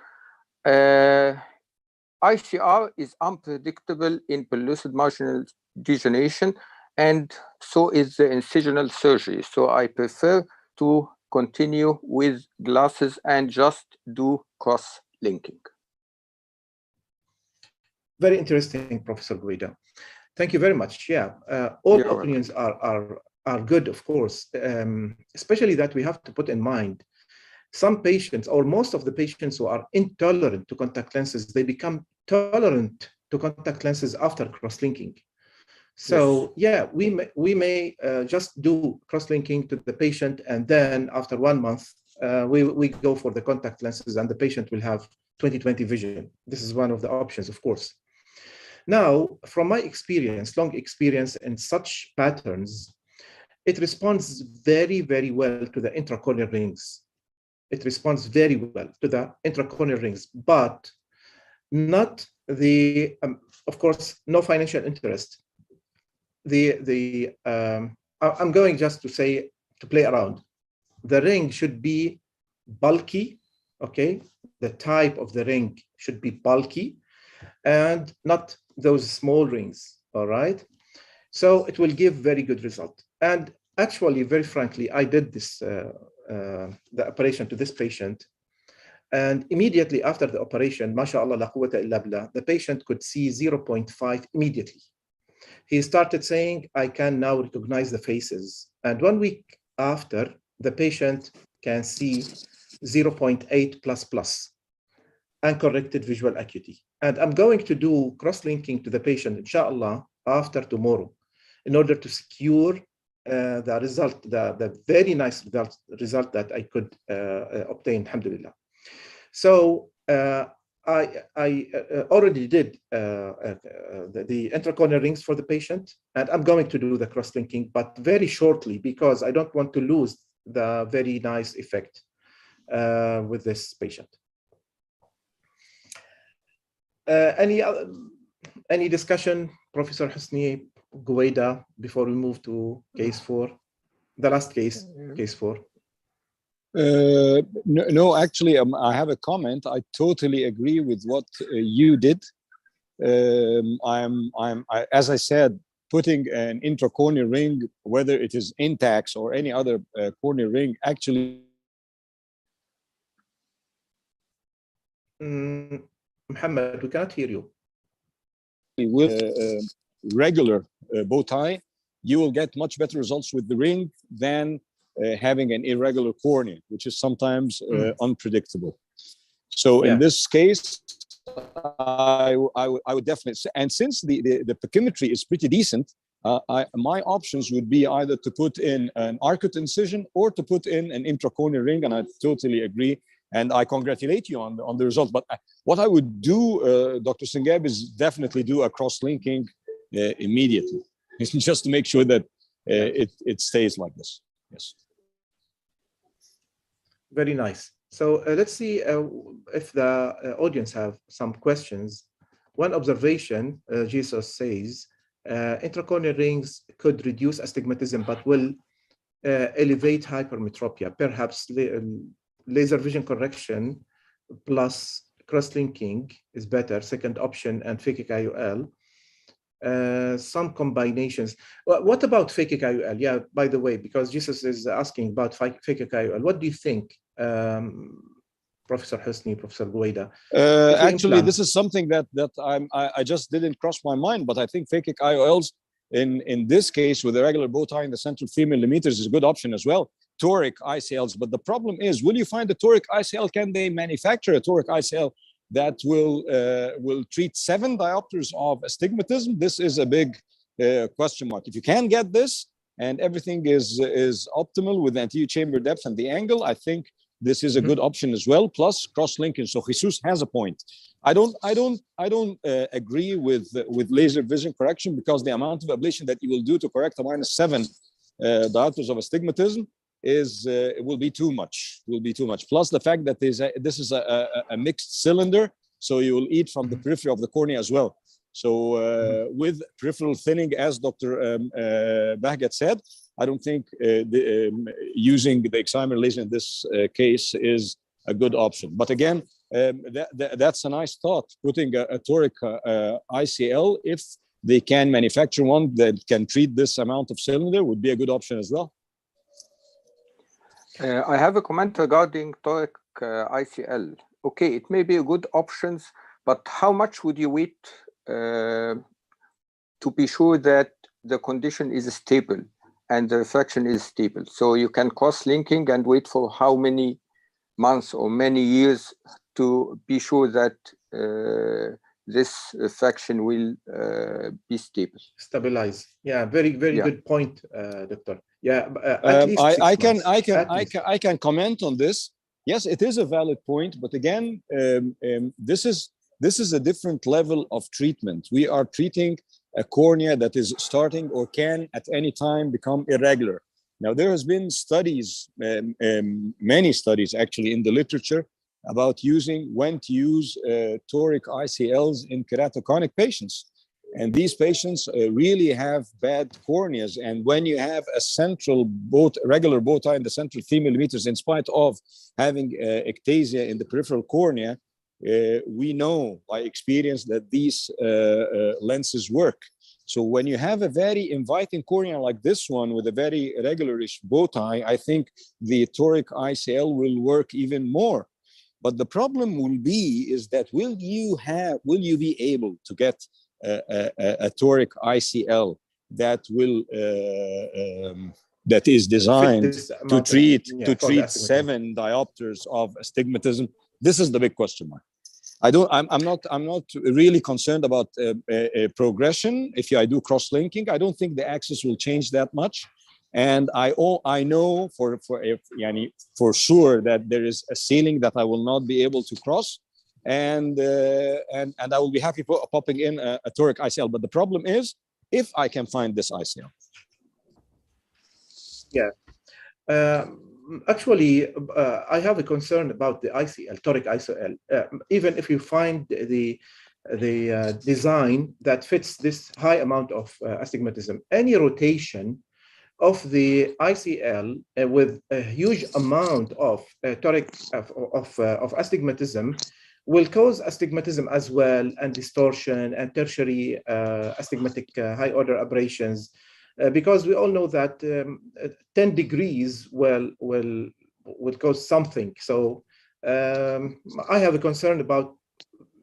Speaker 4: ICR is unpredictable in pellucid marginal degeneration, and so is the incisional surgery. So I prefer to continue with glasses and just do cross-linking.
Speaker 1: Very interesting, Professor Guida. Thank you very much. Yeah, all
Speaker 4: You're
Speaker 1: opinions are good, of course, especially that we have to put in mind some patients, or most of the patients who are intolerant to contact lenses, they become tolerant to contact lenses after cross-linking. So yeah, we may just do cross-linking to the patient, and then after 1 month, we go for the contact lenses, and the patient will have 20/20 vision. This is one of the options, of course. Now, from my experience, long experience in such patterns, it responds very, very well to the intracorneal rings. It responds very well to the intracorneal rings, but not the, of course, no financial interest. I'm going just to say, to play around. The ring should be bulky, okay? The type of the ring should be bulky and not those small rings, all right? So it will give very good result. And actually, very frankly, I did this, the operation to this patient. And immediately after the operation, mashallah, la quwwata illa billah, the patient could see 0.5 immediately. He started saying, I can now recognize the faces. And 1 week after, the patient can see 0.8++, uncorrected visual acuity. And I'm going to do cross-linking to the patient, inshallah, after tomorrow, in order to secure the result, the very nice result that I could obtain, alhamdulillah. So I already did the intracorneal rings for the patient, and I'm going to do the cross-linking, but very shortly, because I don't want to lose the very nice effect with this patient. Any discussion, Professor Husni, Guwaida, before we move to case 4, the last case, case 4?
Speaker 3: No, actually, I have a comment. I totally agree with what you did. As I said, putting an intracorneal ring, whether it is Intax or any other corneal ring, actually.
Speaker 1: Muhammad, we cannot hear you.
Speaker 3: With regular bow tie, you will get much better results with the ring than having an irregular cornea, which is sometimes unpredictable. So in this case, I would definitely say, and since the pachymetry is pretty decent, my options would be either to put in an arcuate incision or to put in an intracorneal ring, and I totally agree. And I congratulate you on the result. But what I would do, Dr. Sinjab, is definitely do a cross-linking immediately, just to make sure that it stays like this. Yes.
Speaker 1: Very nice. So let's see if the audience have some questions. One observation, Jesus says, intracorneal rings could reduce astigmatism, but will elevate hypermetropia. Perhaps laser vision correction plus cross-linking is better, second option, and phakic IOL. Some combinations. What about phakic IOL? Yeah, by the way, because Jesus is asking about phakic IOL. What do you think, Professor Husni, Professor Guwaida?
Speaker 3: Actually, this is something that I just didn't cross my mind, but I think phakic IOLs in this case with a regular bow tie in the central 3 millimeters is a good option as well. Toric ICLs, but the problem is, will you find a toric ICL? Can they manufacture a toric ICL that will treat 7 diopters of astigmatism? This is a big question mark. If you can get this and everything is optimal with the anterior chamber depth and the angle, I think this is a good option as well. Plus cross-linking. So Jesus has a point. I don't agree with laser vision correction, because the amount of ablation that you will do to correct a -7 diopters of astigmatism will be too much. Plus the fact that this is a mixed cylinder, so you will eat from the periphery of the cornea as well. So with peripheral thinning, as Dr. Bahgat said, I don't think using the excimer laser in this case is a good option. But again, that's a nice thought. Putting a toric ICL, if they can manufacture one that can treat this amount of cylinder, would be a good option as well.
Speaker 4: I have a comment regarding toric ICL. Okay, it may be a good option, but how much would you wait to be sure that the condition is stable and the refraction is stable? So you can cross-linking and wait for how many months or many years to be sure that this fraction will be stable.
Speaker 1: Stabilize. Yeah, very
Speaker 4: Yeah.
Speaker 1: good point, Doctor. Yeah, at least
Speaker 3: I can comment on this. Yes, it is a valid point, but again, this is a different level of treatment. We are treating a cornea that is starting or can at any time become irregular. Now, there has been studies, many studies actually in the literature about when to use toric ICLs in keratoconic patients. And these patients really have bad corneas. And when you have a regular bow tie in the central 3 millimeters, in spite of having ectasia in the peripheral cornea, we know by experience that these lenses work. So when you have a very inviting cornea like this one with a very regularish bow tie, I think the toric ICL will work even more. But the problem will be is that will you be able to get a toric ICL that will that is designed to treat 7 diopters of astigmatism? This is the big question mark. I'm not really concerned about progression. If I do cross-linking, I don't think the axis will change that much. And I know for sure that there is a ceiling that I will not be able to cross, and I will be happy popping in a toric ICL. But the problem is if I can find this ICL.
Speaker 1: Yeah. Actually, I have a concern about the ICL, toric ICL. Even if you find the design that fits this high amount of astigmatism, any rotation of the ICL with a huge amount of toric of astigmatism will cause astigmatism as well, and distortion and tertiary astigmatic high order aberrations. Because we all know that 10 degrees will cause something. So I have a concern about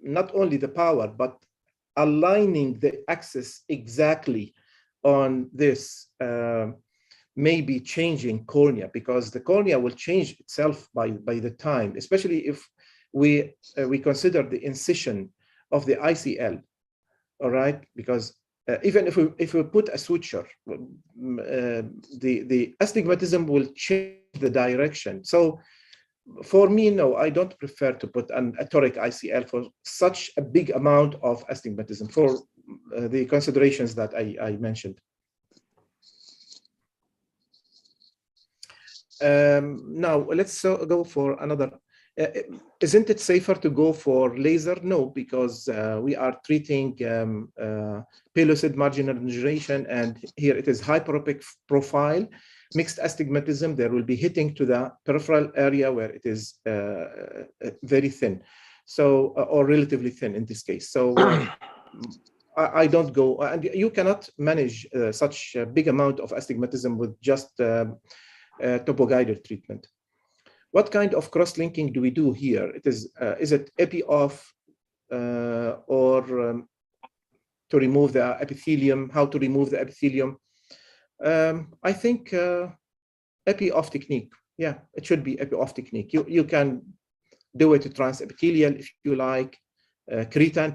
Speaker 1: not only the power, but aligning the axis exactly on this maybe changing cornea, because the cornea will change itself by the time, especially if we consider the incision of the ICL, all right? Because even if we put a suture, the astigmatism will change the direction. So for me, no, I don't prefer to put a toric ICL for such a big amount of astigmatism for the considerations that I mentioned. Now let's go for another. Isn't it safer to go for laser? No, because we are treating pellucid marginal degeneration, and here it is hyperopic profile, mixed astigmatism. There will be hitting to the peripheral area where it is very thin, so or relatively thin in this case. So I don't go, and you cannot manage such a big amount of astigmatism with just topo-guided treatment. What kind of cross-linking do we do here? It is it epi-off or to remove the epithelium? How to remove the epithelium? I think epi-off technique. Yeah, it should be epi-off technique. You can do it transepithelial if you like, Cretan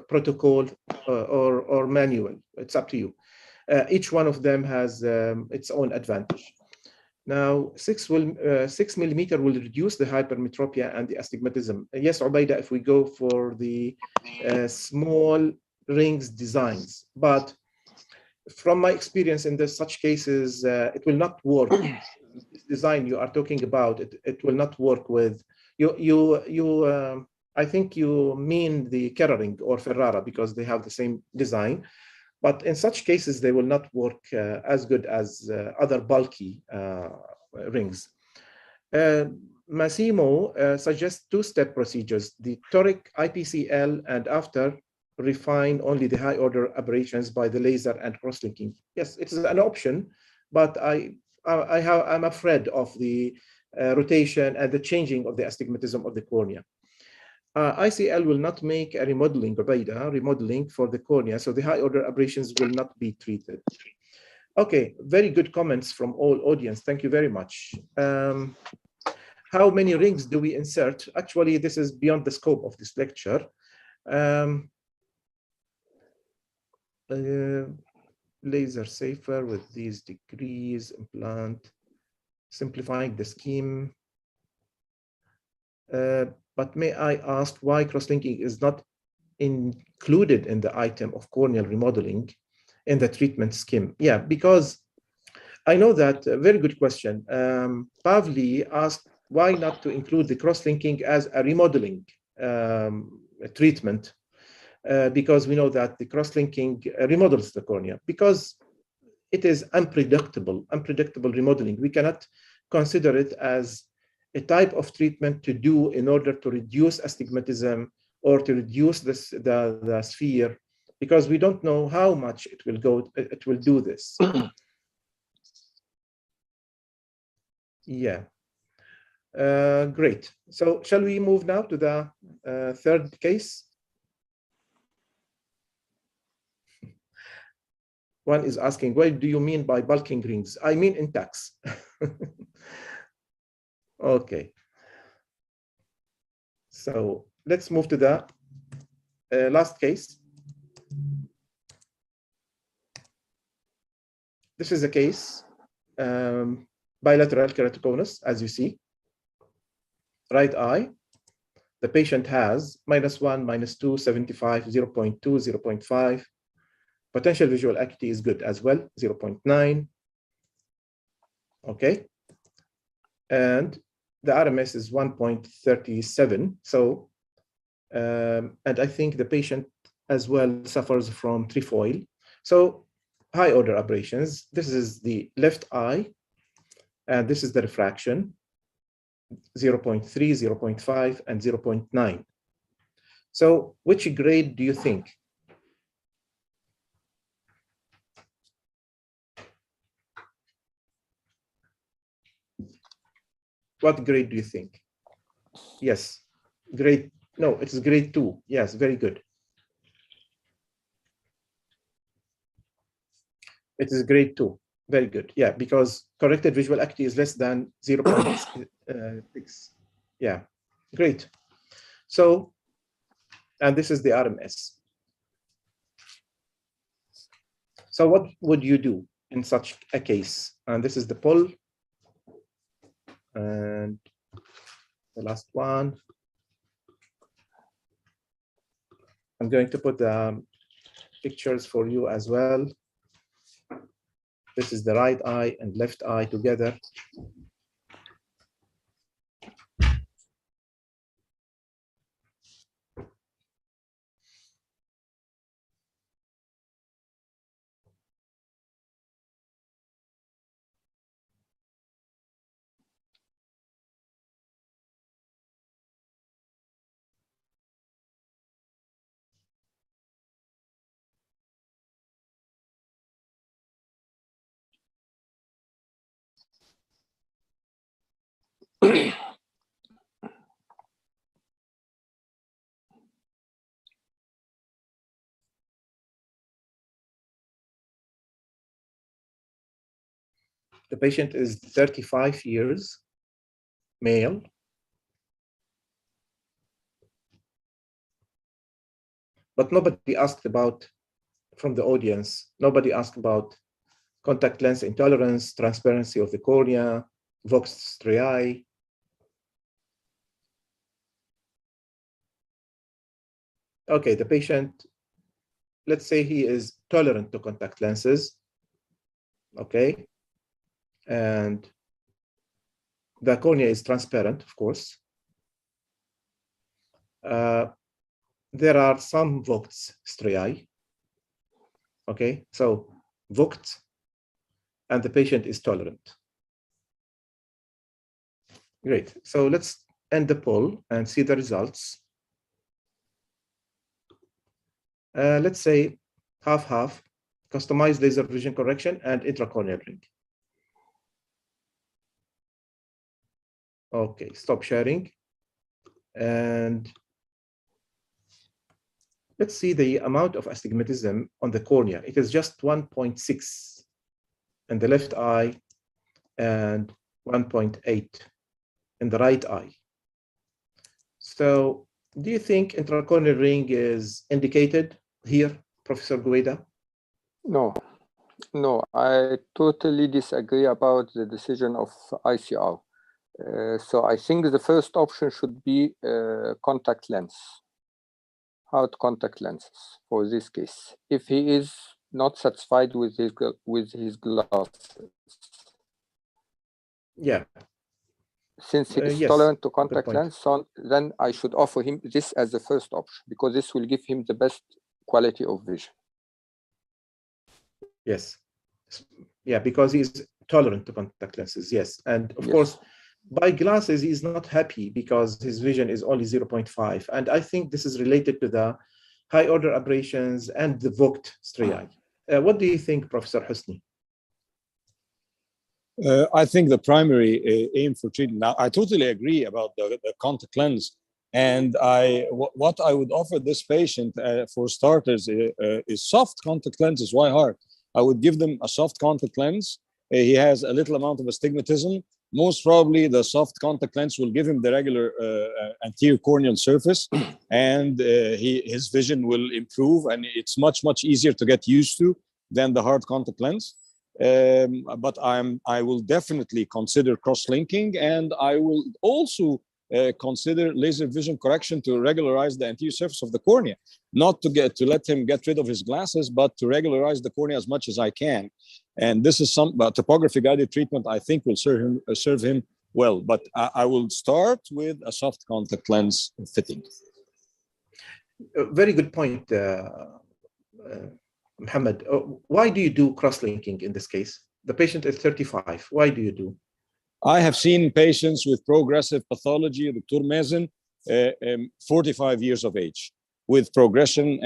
Speaker 1: protocol or manual. It's up to you. Each one of them has its own advantage. Now, 6 millimeter will reduce the hypermetropia and the astigmatism. Yes, Ubaida, if we go for the small rings designs, but from my experience in such cases, it will not work. This design you are talking about, it will not work with you. I think you mean the Keratoconus or Ferrara because they have the same design. But in such cases, they will not work as good as other bulky rings. Massimo suggests 2-step procedures, the toric IPCL, and after refine only the high order aberrations by the laser and cross-linking. Yes, it is an option, but I'm afraid of the rotation and the changing of the astigmatism of the cornea. ICL will not make a remodeling for the cornea, so the high order aberrations will not be treated. Okay, very good comments from all audience. Thank you very much. How many rings do we insert? Actually, this is beyond the scope of this lecture. Laser safer with these degrees, implant, simplifying the scheme. But may I ask why cross-linking is not included in the item of corneal remodeling in the treatment scheme? Yeah, because I know that, a very good question. Pavli asked why not to include the cross-linking as a remodeling treatment, because we know that the cross-linking remodels the cornea, because it is unpredictable remodeling. We cannot consider it as a type of treatment to do in order to reduce astigmatism or to reduce the sphere, because we don't know how much it will do this. Yeah. Great. So shall we move now to the third case? One is asking, what do you mean by bulking rings? I mean intacs. Okay. So let's move to the last case. This is a case, bilateral keratoconus, as you see. Right eye, the patient has -1, -2, 75, 0.2, 0.5. Potential visual acuity is good as well, 0.9. Okay. And the RMS is 1.37. So, and I think the patient as well suffers from trefoil. So high order aberrations. This is the left eye, and this is the refraction, 0.3, 0.5, and 0.9. So which grade do you think? What grade do you think? Yes, grade, no, it's grade 2. Yes, very good. It is grade 2. Very good. Yeah, because corrected visual acuity is less than 0.6. Yeah, great. So, and this is the RMS. So what would you do in such a case? And this is the pull. And the last one. I'm going to put the pictures for you as well. This is the right eye and left eye together. The patient is 35 years, male. But nobody asked about, from the audience, nobody asked about contact lens intolerance, transparency of the cornea, vox striae. Okay, the patient, let's say he is tolerant to contact lenses. Okay. And the cornea is transparent, of course. There are some vox striae. Okay, so vox, and the patient is tolerant. Great. So let's end the poll and see the results. Let's say half-half, customized laser vision correction and intracorneal ring. Okay, stop sharing. And let's see the amount of astigmatism on the cornea. It is just 1.6 in the left eye and 1.8 in the right eye. So Do you think intracorneal ring is indicated here, Professor Gueda?
Speaker 4: No, no, I totally disagree about the decision of ICR. So I think the first option should be contact lens, hard contact lenses for this case. If he is not satisfied with his glasses,
Speaker 1: Yeah.
Speaker 4: since he is
Speaker 1: Yes,
Speaker 4: tolerant to
Speaker 1: good
Speaker 4: contact
Speaker 1: point.
Speaker 4: lens, so then I should offer him this as the first option because this will give him the best quality of vision.
Speaker 1: Yes. Yeah, because he's tolerant to contact lenses. Yes. And of
Speaker 4: Yes.
Speaker 1: course, by glasses, he's not happy because his vision is only 0.5. And I think this is related to the high order aberrations and the Vogt striae. What do you think, Professor Husni?
Speaker 3: I think the primary aim for treatment. Now, I totally agree about the contact lens, and what I would offer this patient for starters is soft contact lenses. Why hard? I would give them a soft contact lens. He has a little amount of astigmatism. Most probably, the soft contact lens will give him the regular anterior corneal surface, and his vision will improve, and it's much easier to get used to than the hard contact lens. But I will definitely consider cross-linking, and I will also consider laser vision correction to regularize the anterior surface of the cornea, not to let him get rid of his glasses, but to regularize the cornea as much as I can. And this is topography guided treatment I think will serve him well. But I will start with a soft contact lens fitting.
Speaker 1: Very good point. Mohammed, why do you do cross-linking in this case? The patient is 35. Why do you do?
Speaker 3: I have seen patients with progressive pathology, Dr. Mazen, 45 years of age, with progression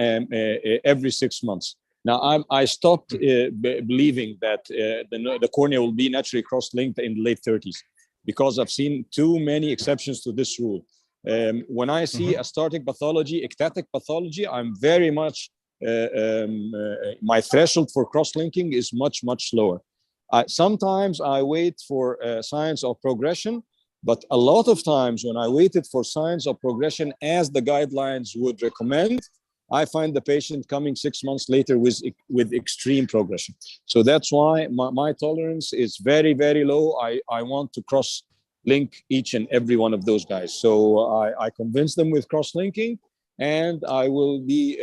Speaker 3: every 6 months. Now, I stopped believing that the cornea will be naturally cross-linked in the late 30s because I've seen too many exceptions to this rule. When I see a starting pathology, ectatic pathology, I'm very much my threshold for cross-linking is much lower. Sometimes I wait for signs of progression, but a lot of times when I waited for signs of progression as the guidelines would recommend, I find the patient coming 6 months later with extreme progression. So that's why my tolerance is very low. I want to cross-link each and every one of those guys. So I convince them with cross-linking, and I will be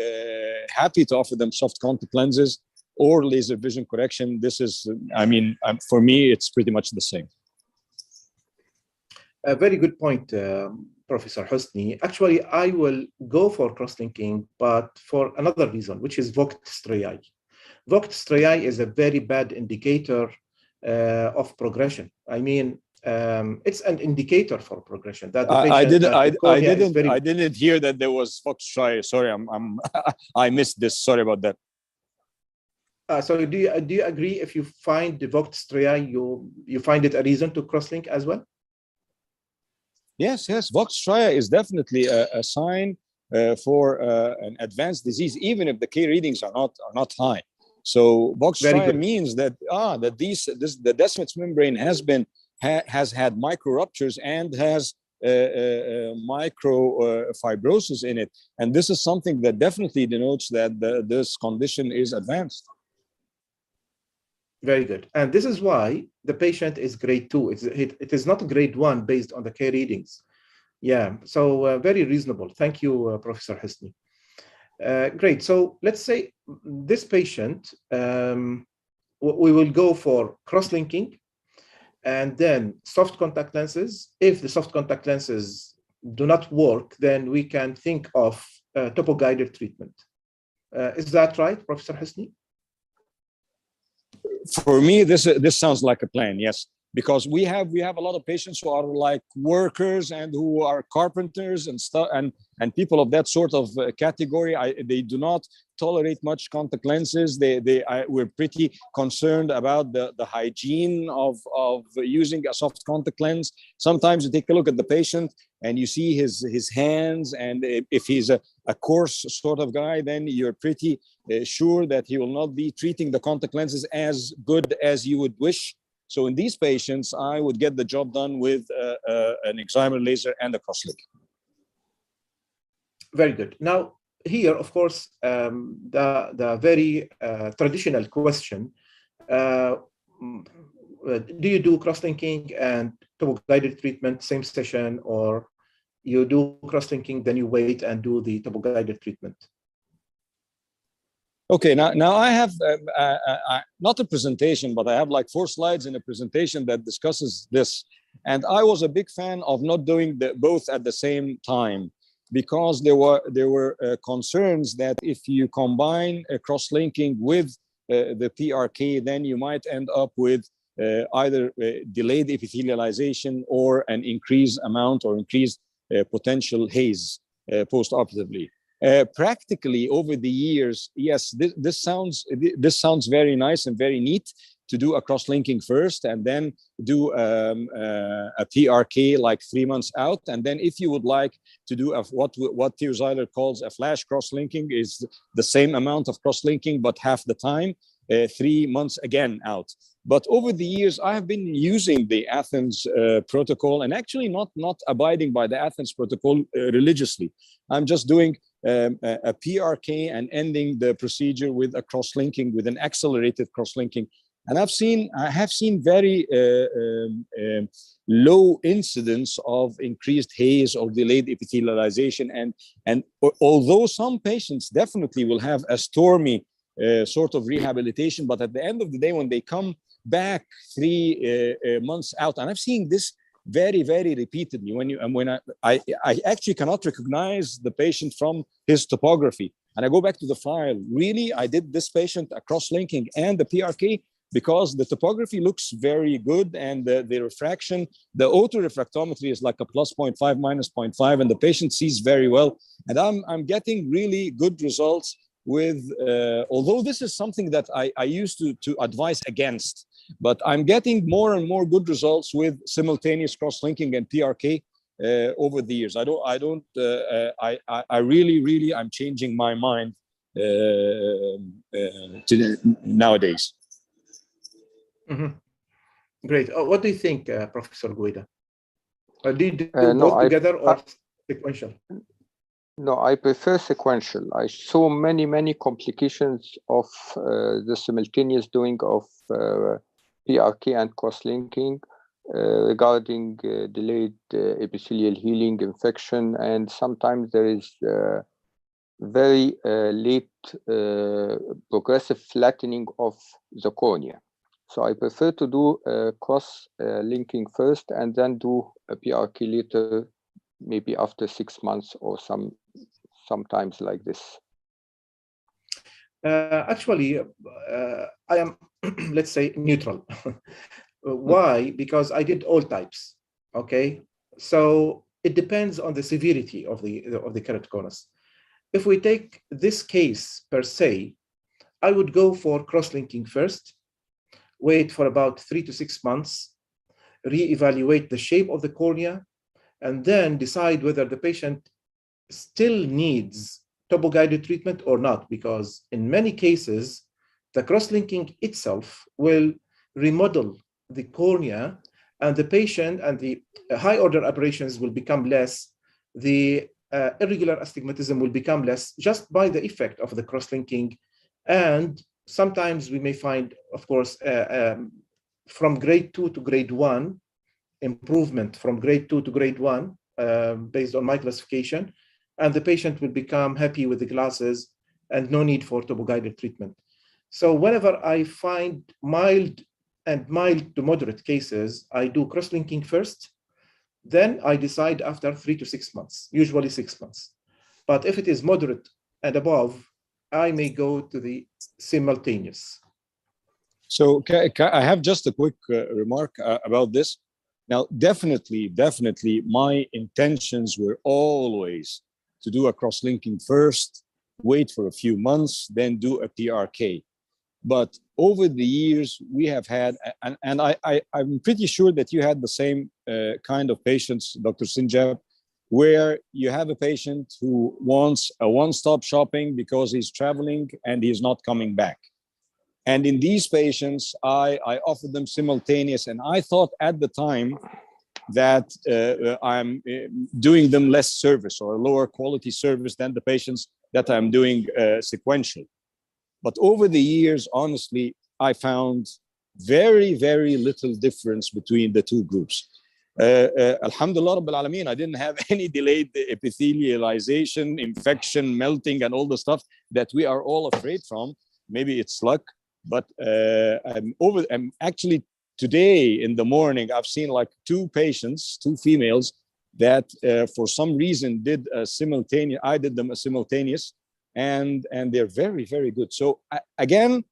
Speaker 3: happy to offer them soft contact lenses or laser vision correction. This is, for me, it's pretty much the same.
Speaker 1: A very good point, Professor Husni. Actually, I will go for cross-linking, but for another reason, which is Vogt striae. Vogt striae is a very bad indicator of progression. I mean, it's an indicator for progression. That the patient,
Speaker 3: I didn't hear that there was Vogt striae. Sorry, I missed this. Sorry about that.
Speaker 1: So do you agree if you find the Vogt striae, you find it a reason to cross-link as well?
Speaker 3: Yes. Vogt striae is definitely a sign for an advanced disease, even if the K readings are not high. So Vogt striae means that the Descemet's membrane has had micro ruptures and has micro fibrosis in it, and this is something that definitely denotes that this condition is advanced.
Speaker 1: Very good. And this is why the patient is grade 2. It is not grade 1 based on the K readings. Yeah, so very reasonable. Thank you, Professor Husni. Great. So let's say this patient, we will go for cross-linking and then soft contact lenses. If the soft contact lenses do not work, then we can think of topo-guided treatment. Is that right, Professor Husni?
Speaker 3: For me, this sounds like a plan, yes, because we have a lot of patients who are like workers and who are carpenters and stuff, and people of that sort of category. They do not tolerate much contact lenses. We're pretty concerned about the hygiene of using a soft contact lens. Sometimes you take a look at the patient and you see his hands, and if he's a coarse sort of guy, then you're pretty sure that he will not be treating the contact lenses as good as you would wish. So in these patients, I would get the job done with an excimer laser and a cross-link.
Speaker 1: Very good. Now, here, of course, the very traditional question, do you do cross-linking and topo-guided treatment same session, or you do cross-linking, then you wait and do the topo-guided treatment?
Speaker 3: Okay, now I have not a presentation, but I have like 4 slides in a presentation that discusses this. And I was a big fan of not doing both at the same time, because there were concerns that if you combine cross-linking with the PRK, then you might end up with either delayed epithelialization or an increased amount or increased potential haze post-operatively. Practically over the years, yes, this sounds very nice and very neat to do a cross-linking first and then do a PRK like 3 months out. And then if you would like to do what Theo Zeiler calls a flash cross-linking, is the same amount of cross-linking, but half the time, 3 months again out. But over the years, I have been using the Athens protocol and actually not abiding by the Athens protocol religiously. I'm just doing a PRK and ending the procedure with a cross-linking, with an accelerated cross-linking. And I have seen very low incidence of increased haze or delayed epithelialization. And although some patients definitely will have a stormy sort of rehabilitation, but at the end of the day, when they come back 3 months out, and I've seen this very, very repeatedly, when I actually cannot recognize the patient from his topography. And I go back to the file, really, I did this patient a cross-linking and the PRK, because the topography looks very good and the refraction, the autorefractometry is like a +0.5, -0.5, and the patient sees very well. And I'm getting really good results with, although this is something that I used to advise against, but I'm getting more and more good results with simultaneous cross-linking and PRK over the years. I really, I'm changing my mind nowadays.
Speaker 1: Mm-hmm. Great. What do you think, Professor Guida? Do you do
Speaker 4: No,
Speaker 1: both together or sequential?
Speaker 4: No, I prefer sequential. I saw many complications of the simultaneous doing of PRK and cross-linking regarding delayed epithelial healing, infection, and sometimes there is very late progressive flattening of the cornea. So I prefer to do cross-linking first and then do a PRK later, maybe after 6 months or sometimes like this.
Speaker 1: Actually, I am, let's say, neutral. Why? Because I did all types. Okay, so it depends on the severity of the keratoconus. If we take this case per se, I would go for cross-linking first, wait for about 3 to 6 months, reevaluate the shape of the cornea, and then decide whether the patient still needs topo-guided treatment or not, because in many cases, the cross-linking itself will remodel the cornea, and the patient and the high-order aberrations will become less, the irregular astigmatism will become less just by the effect of the cross-linking. And sometimes we may find, of course, from grade 2 to grade 1, improvement from grade 2 to grade 1 based on my classification, and the patient will become happy with the glasses and no need for topo-guided treatment. So whenever I find mild to moderate cases, I do cross-linking first, then I decide after 3 to 6 months, usually 6 months. But if it is moderate and above, I may go to the simultaneous.
Speaker 3: So I have just a quick remark about this. Now, definitely, my intentions were always to do a cross-linking first, wait for a few months, then do a PRK. But over the years, we have had, and I'm pretty sure that you had the same kind of patients, Dr. Sinjab, where you have a patient who wants a one-stop shopping because he's traveling and he's not coming back. And in these patients, I offered them simultaneous, and I thought at the time that I'm doing them less service or lower quality service than the patients that I'm doing sequential. But over the years, honestly, I found very, very little difference between the two groups. Alhamdulillah Rabbil Alameen, I didn't have any delayed epithelialization, infection, melting, and all the stuff that we are all afraid from. Maybe it's luck, but I'm actually today in the morning, I've seen like two patients, two females that for some reason did a simultaneous, I did them a simultaneous, and they're very, very good. So again,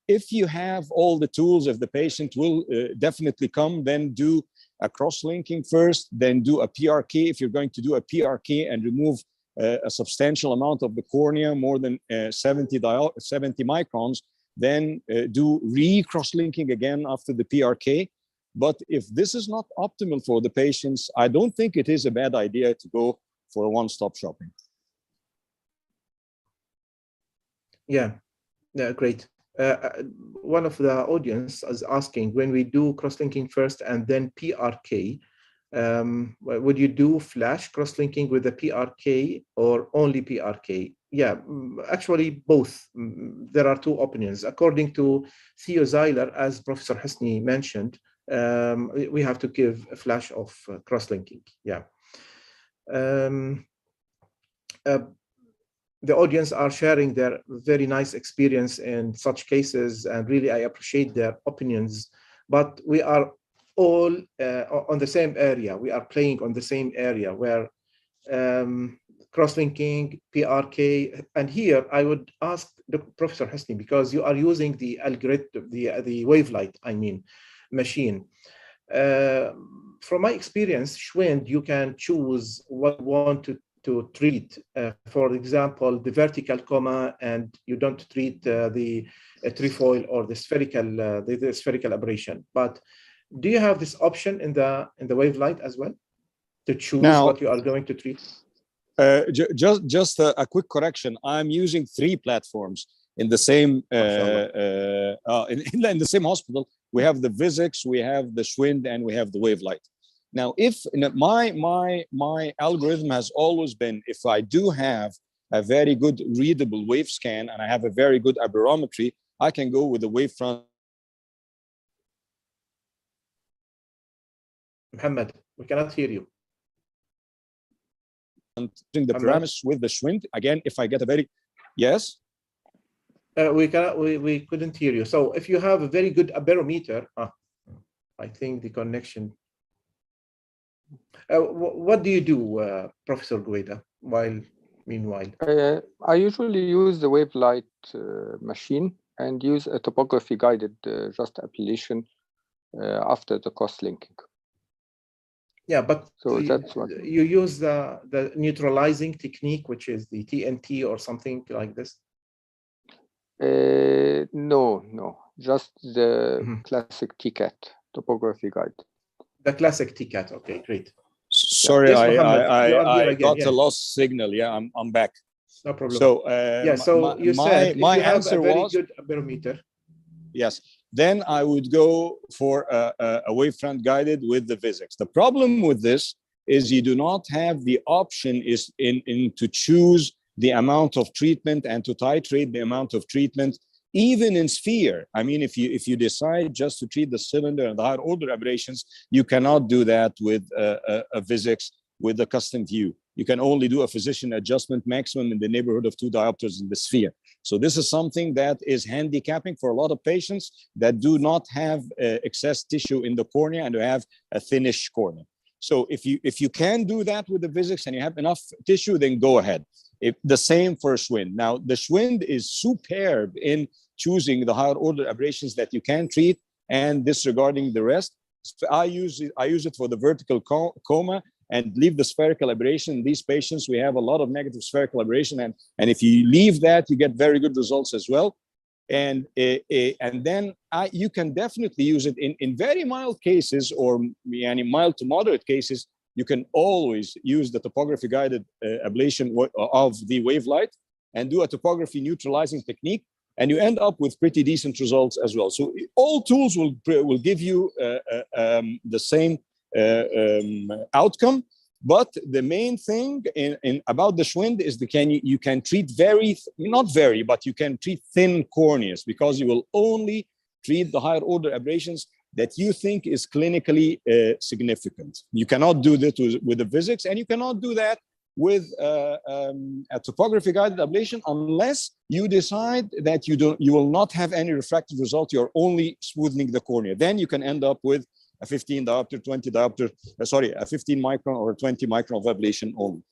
Speaker 3: if you have all the tools, if the patient will definitely come, then do a cross-linking first, then do a PRK. If you're going to do a PRK and remove a substantial amount of the cornea, more than 70 microns, then do re-cross-linking again after the PRK. But if this is not optimal for the patients, I don't think it is a bad idea to go for a one-stop shopping.
Speaker 1: Yeah, great. One of the audience is asking, when we do cross-linking first and then PRK, would you do flash cross-linking with the PRK or only PRK? Yeah, actually both. There are two opinions. According to Theo Zeiler, as Professor Husni mentioned, we have to give a flash of cross-linking. Yeah. The audience are sharing their very nice experience in such cases, and really I appreciate their opinions. But we are all on the same area. We are playing on the same area where cross-linking, PRK, and here I would ask the Professor Husni, because you are using the algorithm, the wavelight, I mean, machine. From my experience, Schwind, you can choose what you want to treat. For example, the vertical coma, and you don't treat the trefoil or the spherical aberration. But do you have this option in the wavelight as well to choose what you are going to treat?
Speaker 3: Just a quick correction. I'm using 3 platforms in the same in the same hospital. We have the Vizix, we have the Schwind, and we have the wavelight. Now, if my algorithm has always been, if I do have a very good readable wave scan and I have a very good aberrometry, I can go with the wavefront.
Speaker 1: Muhammad, we cannot hear you.
Speaker 3: And the parameters with the Schwind again. If I get a very
Speaker 1: we couldn't hear you. So if you have a very good aberrometer, I think the connection. What do you do, Professor Gueda, meanwhile?
Speaker 4: I usually use the wavelight machine and use a topography guided just application after the cross-linking.
Speaker 1: Yeah, but
Speaker 4: so that's what
Speaker 1: you use the neutralizing technique, which is the TNT or something like this?
Speaker 4: No, just the classic TCAT, topography guide.
Speaker 1: The classic TCAT. Okay, great.
Speaker 3: Sorry,
Speaker 1: yeah.
Speaker 3: I got a lost signal. Yeah, I'm back.
Speaker 1: No problem.
Speaker 3: So
Speaker 1: so you said if
Speaker 3: my
Speaker 1: you have
Speaker 3: answer
Speaker 1: a very
Speaker 3: was
Speaker 1: good barometer.
Speaker 3: Yes. Then I would go for a wavefront guided with the Vizix. The problem with this is you do not have the option to choose the amount of treatment and to titrate the amount of treatment, even in sphere. I mean, if you decide just to treat the cylinder and the higher order aberrations, you cannot do that with a Vizix with the custom view. You can only do a physician adjustment maximum in the neighborhood of 2 diopters in the sphere. So this is something that is handicapping for a lot of patients that do not have excess tissue in the cornea and who have a thinnish cornea. So if you can do that with the Vizix and you have enough tissue, then go ahead. The same for Schwind. Now, the Schwind is superb in choosing the higher order aberrations that you can treat and disregarding the rest. I use it for the vertical coma and leave the spherical aberration. In these patients, we have a lot of negative spherical aberration, and if you leave that, you get very good results as well. And then you can definitely use it in very mild cases or mild to moderate cases. You can always use the topography guided ablation of the wavelight and do a topography neutralizing technique, and you end up with pretty decent results as well. So all tools will give you the same outcome. But the main thing about the Schwind is you can treat but you can treat thin corneas, because you will only treat the higher order aberrations that you think is clinically significant. You cannot do that with the physics, and you cannot do that with a topography guided ablation unless you decide that you will not have any refractive result. You're only smoothening the cornea. Then you can end up with a 15 diopter, 20 diopter, a 15 micron or 20 micron of ablation only.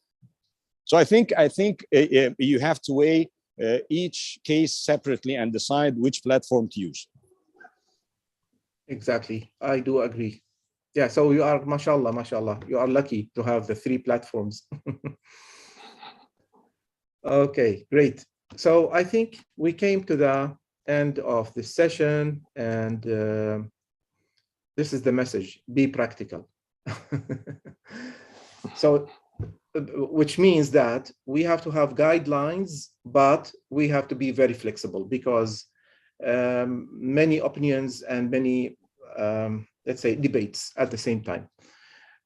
Speaker 3: So I think you have to weigh each case separately and decide which platform to use.
Speaker 1: Exactly, I do agree. Yeah, so you are, mashallah, you are lucky to have the 3 platforms. Okay, great. So I think we came to the end of this session, and this is the message: be practical. So, which means that we have to have guidelines, but we have to be very flexible, because many opinions and many, let's say, debates at the same time.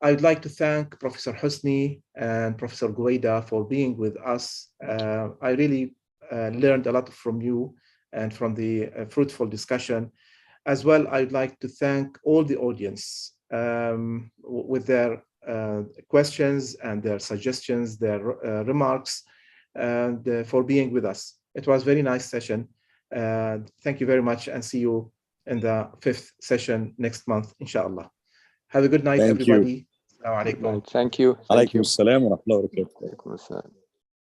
Speaker 1: I'd like to thank Professor Husni and Professor Guwaida for being with us. I really learned a lot from you and from the fruitful discussion. As well, I'd like to thank all the audience with their questions and their suggestions, their remarks, and for being with us. It was a very nice session. Thank you very much, and see you in the 5th session next month, inshallah. Have a good night, everybody.
Speaker 4: Thank you.
Speaker 3: Alaikum assalam wa rahmatullahi wa barakatuh.